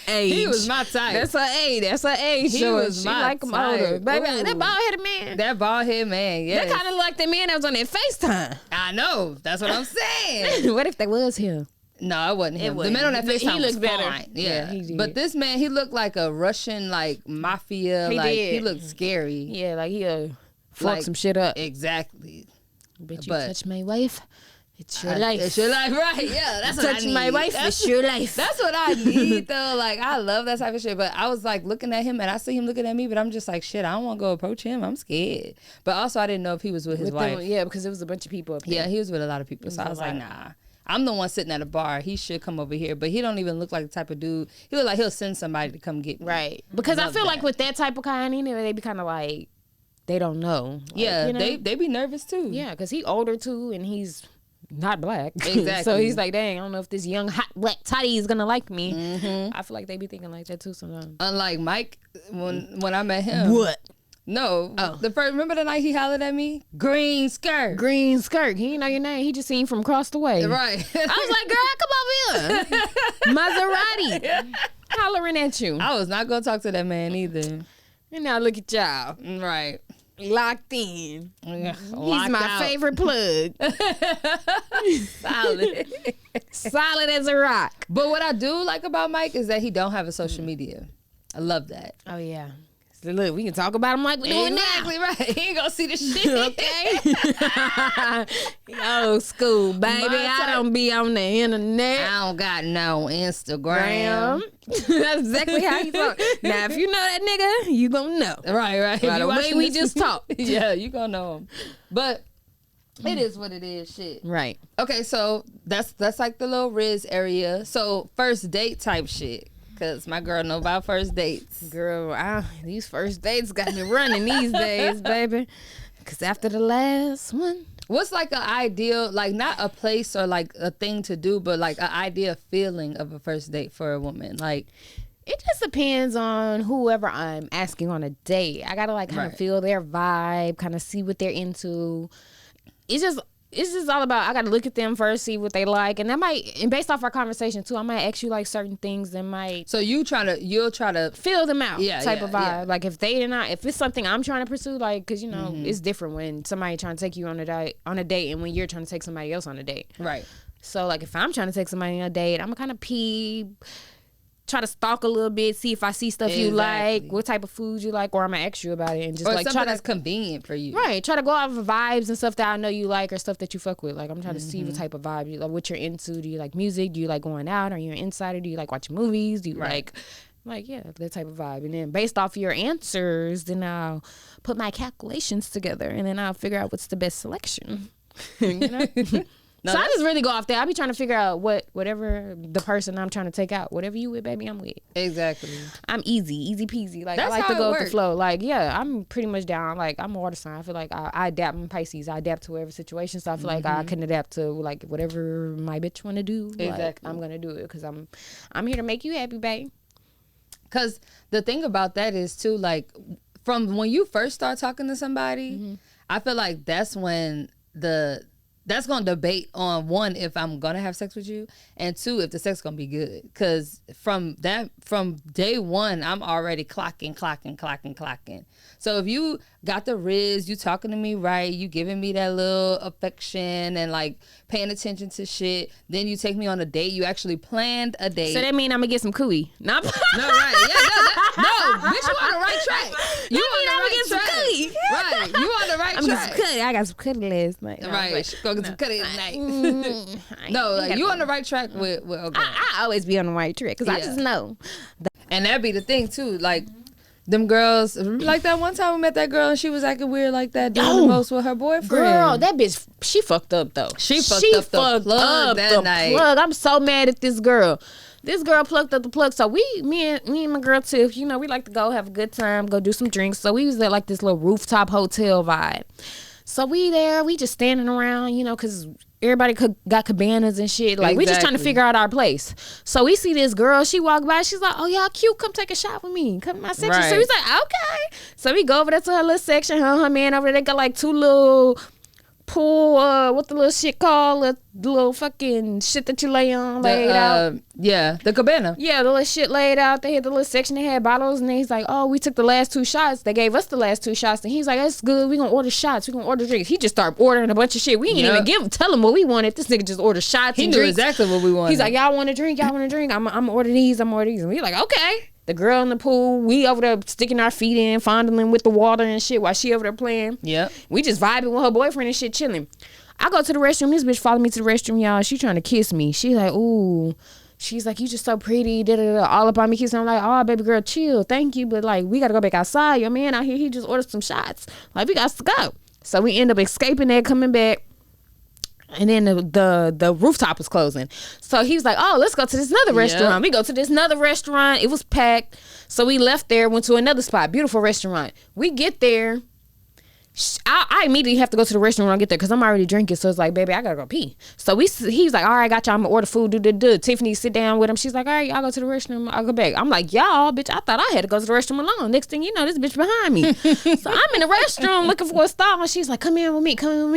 Age. He was my type. That's her age. That's her age. He Sure. was She my like him type. older. Baby, Ooh. that bald-headed man. That bald head man, yes. That kind of like the man that was on that FaceTime. I know. That's what I'm saying. What if that was him? No, it wasn't him. wasn't. The man on that He FaceTime was looked better. fine. Yeah, Yeah. he did. But this man, he looked like a Russian, like, mafia. He like, did. he looked scary. Yeah, like he'll fuck Like, some shit up. Exactly. Bitch, you but- touch my wife, it's your life. It's your life, right? Yeah, that's what I Touch need. my wife, it's your life. That's what I need, though. Like, I love that type of shit. But I was, like, looking at him, and I see him looking at me, but I'm just like, shit, I don't want to go approach him. I'm scared. But also, I didn't know if he was with his wife. Yeah, because it was a bunch of people up there. Yeah, he was with a lot of people. So I was like, nah. I'm the one sitting at a bar. He should come over here. But he don't even look like the type of dude. He look like he'll send somebody to come get me. Right. Because I Love feel like that. with that type of kind, you know, they be kind of like, they don't know. Like, Yeah, you know? they be nervous too. Yeah, because he older too, and he's not black. Exactly. So he's like, dang, I don't know if this young hot black toddy is gonna like me. Mm-hmm. I feel like they be thinking like that too sometimes. Unlike Mike, when I met him. What? No. Oh. The first, remember the night he hollered at me? Green skirt. Green skirt. He didn't know your name. He just seen you from across the way. Right. I was like, girl, come over here. Maserati. Hollering at you. I was not going to talk to that man either. And now look at y'all. Right. Locked in. He's He's my favorite plug. Solid. Solid as a rock. But what I do like about Mike is that he don't have a social media. I love that. Oh, yeah. So look, we can talk about him like we're doing now. Exactly right. He ain't gonna see the shit. Okay. Old school, baby. My I type. don't be on the internet. I don't got no Instagram. Graham. That's exactly how you talk. Now, if you know that nigga, you gonna know. Right. By If the you way watching we this- just talked. Yeah, you gonna know him. But it is what it is. Shit. Right. Okay, so that's like the little Riz area. So first date type shit. Cause my girl know about first dates. Girl, these first dates got me running these days, baby. Because after the last one. What's like an ideal, like not a place or like a thing to do, but like an ideal feeling of a first date for a woman? Like, It just depends on whoever I'm asking on a date. I gotta like kind of Right. feel their vibe, kind of see what they're into. It's just all about, I gotta look at them first, see what they like, and that might, and based off our conversation too, I might ask you like certain things that might so you'll try to feel them out, type of vibe. yeah. Like if it's something I'm trying to pursue, like, cause you know it's different when somebody trying to take you on a date and when you're trying to take somebody else on a date. right. So like if I'm trying to take somebody on a date, I'm gonna kind of try to stalk a little bit, see if I see stuff you like, Exactly. what type of food you like, or I'm gonna ask you about it and just Or like something try to that's convenient for you. right, try to go off of vibes and stuff that I know you like or stuff that you fuck with. Like I'm trying to see what type of vibe you like, what you're into. Do you like music? Do you like going out? Are you an insider? Do you like watching movies? Do you Right. like yeah, that type of vibe. And then based off your answers, then I'll put my calculations together and then I'll figure out what's the best selection. You know? No, So I just really go off there. I be trying to figure out whatever the person I'm trying to take out, whatever you with, baby, I'm with. Exactly. I'm easy peasy. Like That's I like how to it go with the works. flow. Like yeah, I'm pretty much down. Like I'm a water sign. I feel like I adapt. I'm Pisces. I adapt to whatever situation. So I feel like I can adapt to like whatever my bitch want to do. Like, Exactly. I'm gonna do it because I'm here to make you happy, babe. Because the thing about that is too, like, from when you first start talking to somebody, I feel like that's when that's going to debate on, one, if I'm going to have sex with you, and two, if the sex going to be good. Because from day one, I'm already clocking. So if you got the Riz, you talking to me right, you giving me that little affection and like paying attention to shit, then you take me on a date, you actually planned a date. So that mean I'm gonna get some cooey. No, No, right. Yeah, no, bitch, you on the right track. You on the right track. Right, you on the right I'm track. just cutty. I got some cutty last night. Right, go get some cutty tonight. Mm, No, like, you on the right track with okay. I always be on the right track because I Yeah. just know. And that'd be the thing too, like them girls, like that one time we met that girl and she was acting weird like that, doing the most with her boyfriend. Girl, that bitch, she fucked up though. She fucked up the plug that night. I'm so mad at this girl. This girl plucked up the plug. So me and my girl Tiff, you know, we like to go have a good time, go do some drinks. So we was at like this little rooftop hotel vibe. So we just standing around, you know, because everybody got cabanas and shit. Like, we just trying to Exactly. figure out our place. So we see this girl. She walk by. She's like, oh, y'all cute. Come take a shot with me. Come to my section. So Right. he's like, okay. So we go over there to her little section. Her man over there, they got like two little pool, what the little shit called? The little fucking shit that you lay on, laid out. Yeah, the cabana. Yeah, the little shit laid out. They had the little section that had bottles, and then he's like, oh, we took the last 2 shots. They gave us the last 2 shots, and he's like, that's good. We gonna order shots. We gonna order drinks. He just started ordering a bunch of shit. We didn't even tell him what we wanted. This nigga just ordered shots. He and knew drinks. exactly what we wanted. He's like, y'all want a drink? Y'all want a drink? I'm gonna order these. I'm gonna order these. And we like, okay. The girl in the pool, we over there sticking our feet in, fondling with the water and shit while she over there playing. Yep. We just vibing with her boyfriend and shit, chilling. I go to the restroom. This bitch followed me to the restroom, y'all. She trying to kiss me. She like, ooh. She's like, you just so pretty. Da, da, da, all up on me kissing. I'm like, oh, baby girl, chill. Thank you. But like, we got to go back outside. Your man out here, he just ordered some shots. Like, we got to go. So we end up escaping that, coming back. And then the rooftop was closing. So he was like, oh, let's go to this another restaurant. We go to this another restaurant. It was packed. So we left there, went to another spot. Beautiful restaurant. We get there. I immediately have to go to the restaurant when I get there because I'm already drinking. So it's like, baby, I gotta go pee. So he's like, all right, got y'all. I'm gonna order food. Tiffany sit down with him. She's like, all right, y'all go to the restroom. I'll go back. I'm like, y'all, bitch, I thought I had to go to the restroom alone. Next thing you know, this bitch behind me. So I'm in the restroom looking for a stall, and she's like, come in with me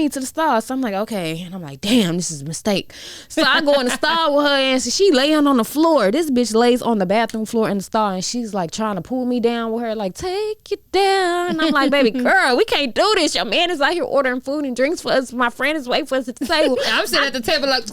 to the stall. So I'm like, okay. And I'm like, damn, this is a mistake. So I go in the stall with her, and so she laying on the floor. This bitch lays on the bathroom floor in the stall, and she's like trying to pull me down with her, like, take it down. And I'm like, baby girl, we can't do this. Your man is out here ordering food and drinks for us. My friend is waiting for us at the table. I'm sitting at the table like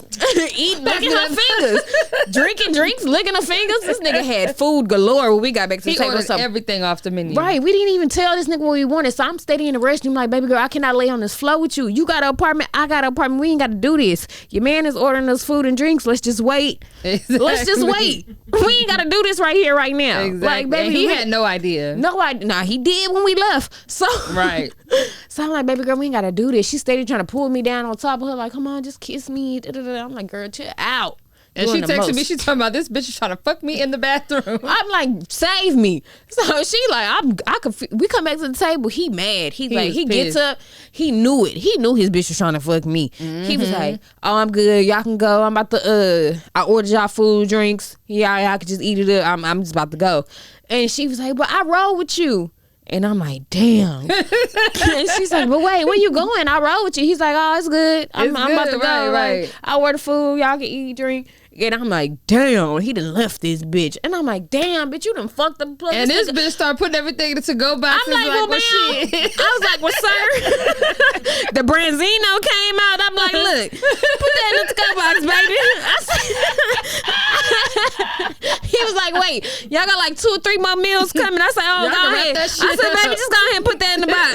eating, licking her fingers, drinking drinks, licking her fingers. This nigga had food galore when we got back to the table. He ordered everything off the menu. Right, we didn't even tell this nigga what we wanted. So I'm standing in the restroom like, baby girl, I cannot lay on this floor with you. You got an apartment, I got an apartment. We ain't got to do this. Your man is ordering us food and drinks. Let's just wait. Exactly. Let's just wait. We ain't got to do this right here, right now. Exactly. Like, baby, and he had no idea. No idea. Nah, he did when we left. So right. So I'm like, baby girl, we ain't gotta do this. She steady trying to pull me down on top of her, like, come on, just kiss me. Da-da-da. I'm like, girl, chill out. And she texted me, she talking about this bitch is trying to fuck me in the bathroom. I'm like, save me. So she like, we come back to the table. He mad. He gets up. He knew it. He knew his bitch was trying to fuck me. Mm-hmm. He was like, oh, I'm good. Y'all can go. I'm about to, I ordered y'all food, drinks. Yeah, I could just eat it up. I'm just about to go. And she was like, but I roll with you. And I'm like, damn. And she's like, but wait, where you going? I roll with you. He's like, oh, it's good. I'm about to go. Right. Like, I order food. Y'all can eat, drink. And I'm like, damn, he done left this bitch. And I'm like, damn, bitch, you done fucked up. And this bitch started putting everything to go box. I'm like, well, ma'am. I was like, well, sir. The Branzino came out. I'm like, look, put that in the to-go box, baby. He was like, wait, y'all got like 2 or 3 more meals coming. I said, oh, go ahead. I said, baby, just go ahead and put that in the box.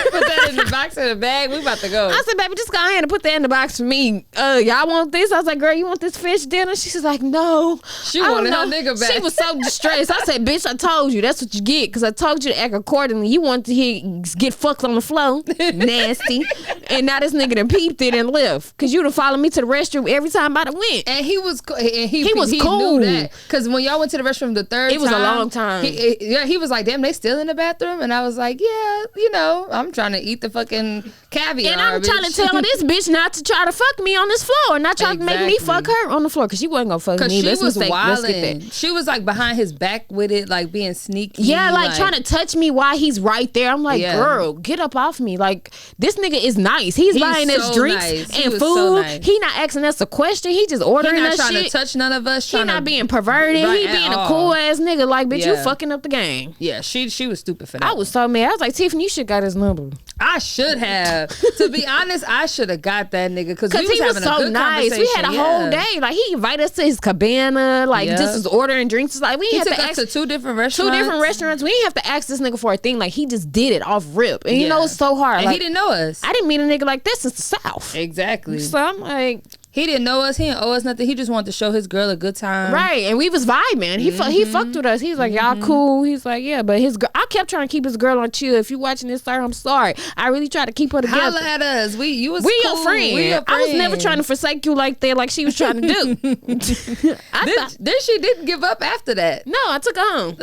Put that in the box in the bag. We about to go. I said, baby, just go ahead and put that in the box for me. Y'all want this? I was like, girl, you want this fish dinner? She's like, no. She wanted her nigga back. She was so distressed. I said, bitch, I told you. That's what you get. Because I told you to act accordingly. You want to get fucked on the floor. Nasty. And now this nigga done peeped it and left. Because you done followed me to the restroom every time I done went. And he was cool. Knew that. Because when y'all went to the restroom the third time. It was a long time. He was like, damn, they still in the bathroom? And I was like, yeah, you know, I'm trying to eat the fucking caviar. And I'm trying to tell this bitch not to try to fuck me on this floor. Not try to make me fuck her on the floor. Because she wasn't going to fuck me. She was wilding. She was like behind his back with it, like being sneaky. Yeah, like trying to touch me while he's right there. I'm like, girl, get up off me. Like, this nigga is nice. He's buying us drinks and food. So nice. He not asking us a question. He just ordering us shit. He not trying to touch none of us. He not being perverted. He being a cool ass nigga. Like, bitch, you fucking up the game. Yeah, she was stupid for that. I was so mad. I was like, Tiffany, you should got his number. I should have. To be honest, I should have got that nigga because he was so nice. We had a whole day. Like, he invited us to his cabana. Like, just was ordering drinks. It's like, we took us to 2 different restaurants. 2 different restaurants. We didn't have to ask this nigga for a thing. Like, he just did it off rip. And you know, it's so hard. And like, he didn't know us. I didn't meet a nigga like this since the South. Exactly. So I'm like, he didn't know us. He didn't owe us nothing. He just wanted to show his girl a good time. Right. And we was vibing. He fucked with us. He's like, y'all cool. He's like, yeah. But his girl, I kept trying to keep his girl on chill. If you watching this, sir, I'm sorry. I really tried to keep her together. Holla at us. We your friend. I was never trying to forsake you like that, like she was trying to do. Then she didn't give up after that. No, I took her home.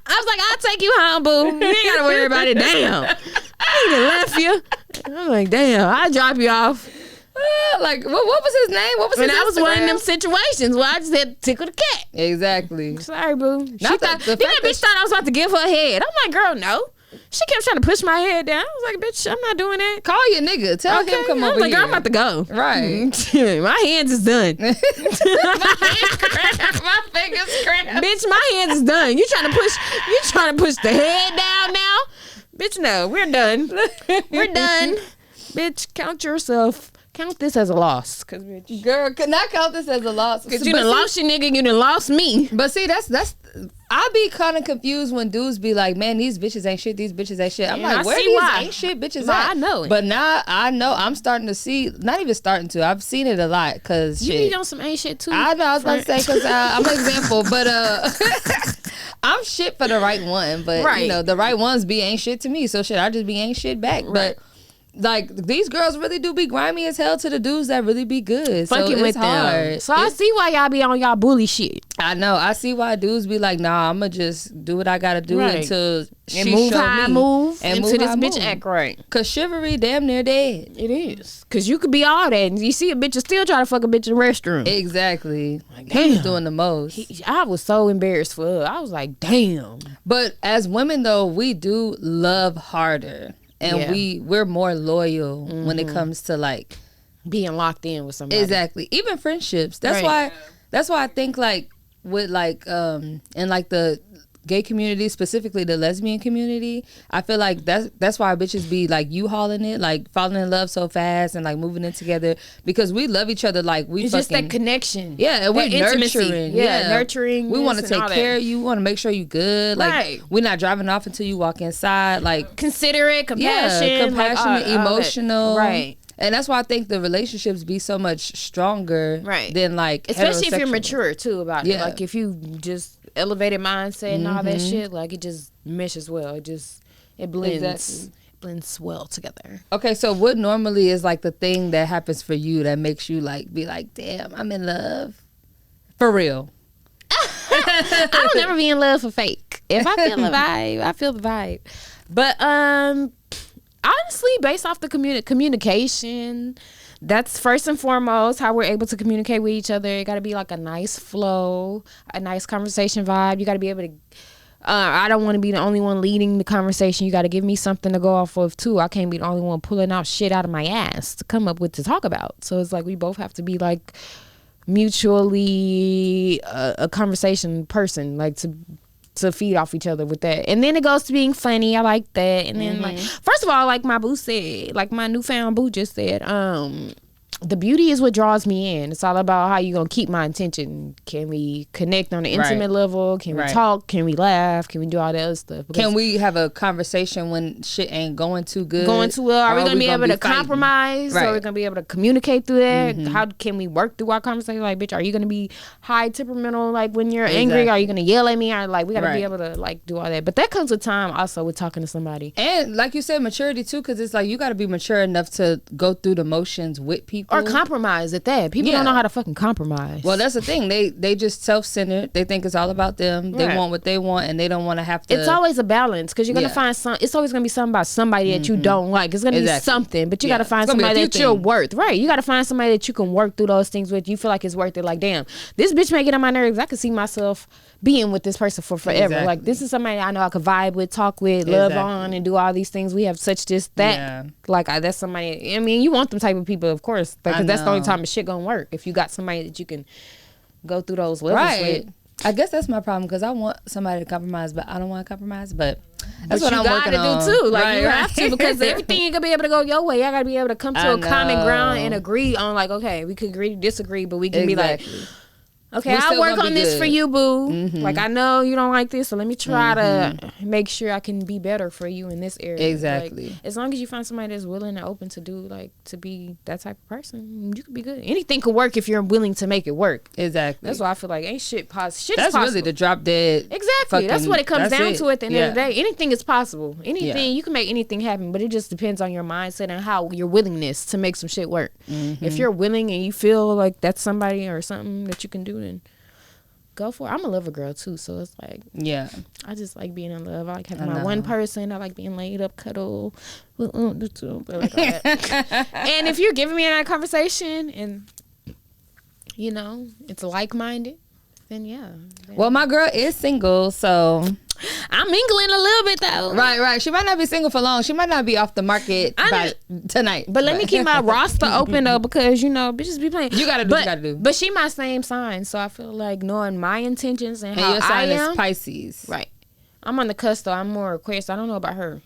I was like, I'll take you home, boo. You ain't gotta worry about it. Damn. I even left you. I'm like, damn, I'll drop you off. Like, what was his name? What was his Instagram? And that was one of them situations where I just had to tickle the cat. Exactly. Sorry, boo. That bitch thought I was about to give her a head. I'm like, girl, no. She kept trying to push my head down. I was like, bitch, I'm not doing that. Call your nigga. Tell him come I was over like, here. girl, I'm about to go. Right. My hands is done. My fingers cramped. Bitch, my hands is done. You trying to push the head down now? Bitch, no, we're done. We're done. Bitch, count yourself. Count this as a loss. Cause bitch, Girl, can I count this as a loss? Cause you done lost your nigga, you done lost me. But see, that's I be kind of confused when dudes be like, man, these bitches ain't shit, these bitches ain't shit. I'm Yeah, like, I where see these why. ain't shit bitches No, at? I know it. But now I know I'm starting to see, not even starting to, I've seen it a lot, cause You shit. be on some ain't shit too. I know, I was about to say, cause I'm an example, but I'm shit for the right one, but Right. you know, the right ones be ain't shit to me, so shit, I just be ain't shit back. Right. But like, these girls really do be grimy as hell to the dudes that really be good. fucking so with it's hard. them. So I see why y'all be on y'all bully shit. I know. I see why dudes be like, nah, I'm going to just do what I got to do Right. until she And move show how I me. move And until move this how I bitch move. act right. Because chivalry damn near dead. It is. Cause you could be all that and you see a bitch and still try to fuck a bitch in the restroom. Exactly. Like, He was damn. doing the most. I was so embarrassed for her. I was like, damn. But as women, though, we do love harder. And Yeah. we're more loyal when it comes to like... Being locked in with somebody. Exactly. Even friendships. That's Right. why I think like with like in like the gay community, specifically the lesbian community, I feel like that's why bitches be like U-hauling it, like falling in love so fast and like moving in together, because we love each other, like we It's fucking, just that connection. yeah, and we're That intimacy. nurturing. Yeah, nurturing. We want to this take and all care that. of you. We want to make sure you good. Like Right. we're not driving off until you walk inside. Like Considerate, compassion. yeah, compassionate, all that. emotional. Right. And that's why I think the relationships be so much stronger Right. than like Especially if you're heterosexual. mature too about it. Yeah. Like if you just elevated mindset and all that shit, like it just meshes well. It blends. Exactly. Blends well together. Okay, so what normally is like the thing that happens for you that makes you like be like, damn, I'm in love? For real. I don't never be in love for fake. If I feel the vibe, I feel the vibe. But honestly, based off the communication, that's first and foremost how we're able to communicate with each other. It got to be like a nice flow, a nice conversation vibe. You got to be able to. I don't want to be the only one leading the conversation. You got to give me something to go off of too. I can't be the only one pulling out shit out of my ass to come up with to talk about. So it's like we both have to be like mutually a conversation person, like to feed off each other with that. And then it goes to being funny. I like that. And then like, first of all, like my boo said, like my newfound boo just said, the beauty is what draws me in. It's all about how you gonna keep my attention. Can we connect on an intimate level? Can we talk? Can we laugh? Can we do all that other stuff? Because Can we have a conversation when shit ain't going too good? going too well? Are we gonna be able to fighting? compromise? Right. Are we gonna be able to communicate through that? How can we work through our conversation? Like, bitch, are you gonna be high temperamental like when you're angry? Are you gonna yell at me? Or like we gotta be able to like do all that. But that comes with time also with talking to somebody. And like you said, maturity too, because it's like you got to be mature enough to go through the motions with people. Or compromise at that. People don't know how to fucking compromise. Well, that's the thing. They just self-centered. They think it's all about them. They want what they want, and they don't want to have to. It's always a balance because you're gonna find some. It's always gonna be something about somebody that you don't like. It's gonna be something, but you gotta find It's gonna be a somebody few that you're things. worth. Right? You gotta find somebody that you can work through those things with. You feel like it's worth it. Like, damn, this bitch may get on my nerves. I could see myself being with this person for forever. Exactly. Like, this is somebody I know I could vibe with, talk with, love on, and do all these things. We have such this that. Yeah. Like, that's somebody. I mean, you want them type of people, of course, because that's the only time the shit gonna work. If you got somebody that you can go through those levels with. I guess that's my problem, because I want somebody to compromise, but I don't want to compromise. But that's But what I'm you working gotta on. do too. Like, you Right. have to, because everything ain't gonna be able to go your way. I gotta be able to come to I a common know. ground and agree on, like, okay, we could agree, disagree, but we can Exactly. be like, okay, We I'll still work gonna on be this good. for you, boo. Like, I know you don't like this, so let me try to make sure I can be better for you in this area. Exactly. Like, as long as you find somebody that's willing and open to do, like, to be that type of person, you could be good. Anything could work if you're willing to make it work. Exactly. That's why I feel like ain't shit possible. Shit That's is possible. really the drop dead. Exactly. That's what it comes that's down it. to at the end of the Yeah. day. Anything is possible. Anything, you can make anything happen, but it just depends on your mindset and how your willingness to make some shit work. If you're willing and you feel like that's somebody or something that you can do, then go for it. I'm a lover girl too, so it's like, Yeah. I just like being in love. I like having I my know. one person. I like being laid up, cuddle, like all that. And if you're giving me that conversation and, you know, it's like-minded, then yeah. Well, my girl is single, so I'm mingling a little bit though. right. She might not be single for long. She might not be off the market by tonight. But let me keep my roster open though, because bitches be playing. You gotta do what you gotta do. But she my same sign, so I feel like knowing my intentions and how your sign I am. is Pisces. Right. I'm on the cusp though. I'm more Aquarius. I don't know about her.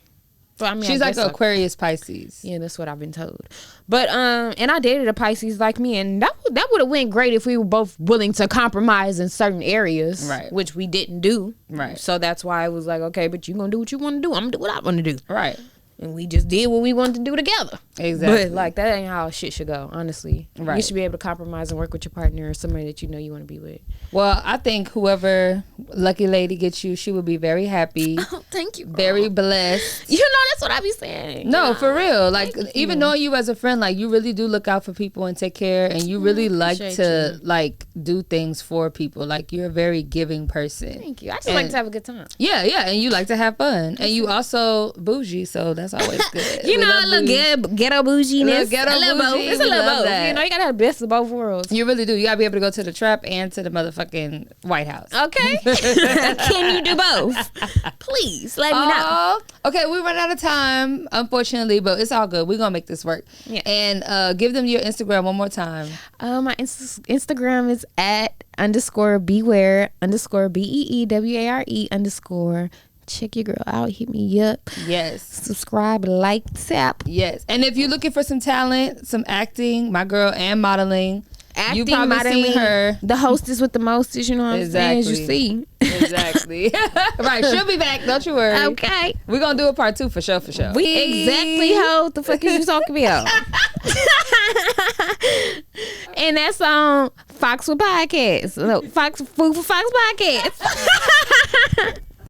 But I mean, she's like an Aquarius Pisces. Yeah, that's what I've been told. But and I dated a Pisces like me, and that would have went great if we were both willing to compromise in certain areas, right? Which we didn't do, right? So that's why I was like, okay, but you gonna do what you want to do. I'm gonna do what I want to do, right? And we just did what we wanted to do together. Exactly. But like that ain't how shit should go, honestly. Right. You should be able to compromise and work with your partner or somebody that you know you want to be with. Well, I think whoever lucky lady gets you, she will be very happy. Oh, thank you, girl. Very blessed. You know, that's what I be saying. No, for real. Like, Thank even you. knowing you as a friend, like, you really do look out for people and take care, and you really like appreciate to you. like do things for people. Like, you're a very giving person. Thank you. I just like to have a good time. Yeah, and you like to have fun, and you also bougie, so that's always good. You We know, love a little bougie. good ghetto bouginess. Little ghetto a little both. bougie. It's a We little love both. that. You know, you gotta have the best of both worlds. You really do. You gotta be able to go to the trap and to the motherfucking White House. Okay. Can you do both? Please let me know. Oh, okay, we run out of time, unfortunately, but it's all good. We're gonna make this work. Yeah. And give them your Instagram one more time. My Instagram is @_beware_BEEWARE_. Check your girl out. Hit me up. Yes. Subscribe, like, tap. Yes. And if you're looking for some talent, some acting, my girl, and modeling, you probably seen her. The hostess with the mostest, you know what I'm saying? As you see. Exactly. Right. She'll be back. Don't you worry. Okay. We're going to do a part 2 for sure, for sure. Exactly, ho. The fuck is you talking about? And that's on Fox with Podcast. No, Fox Food for Fox Podcast.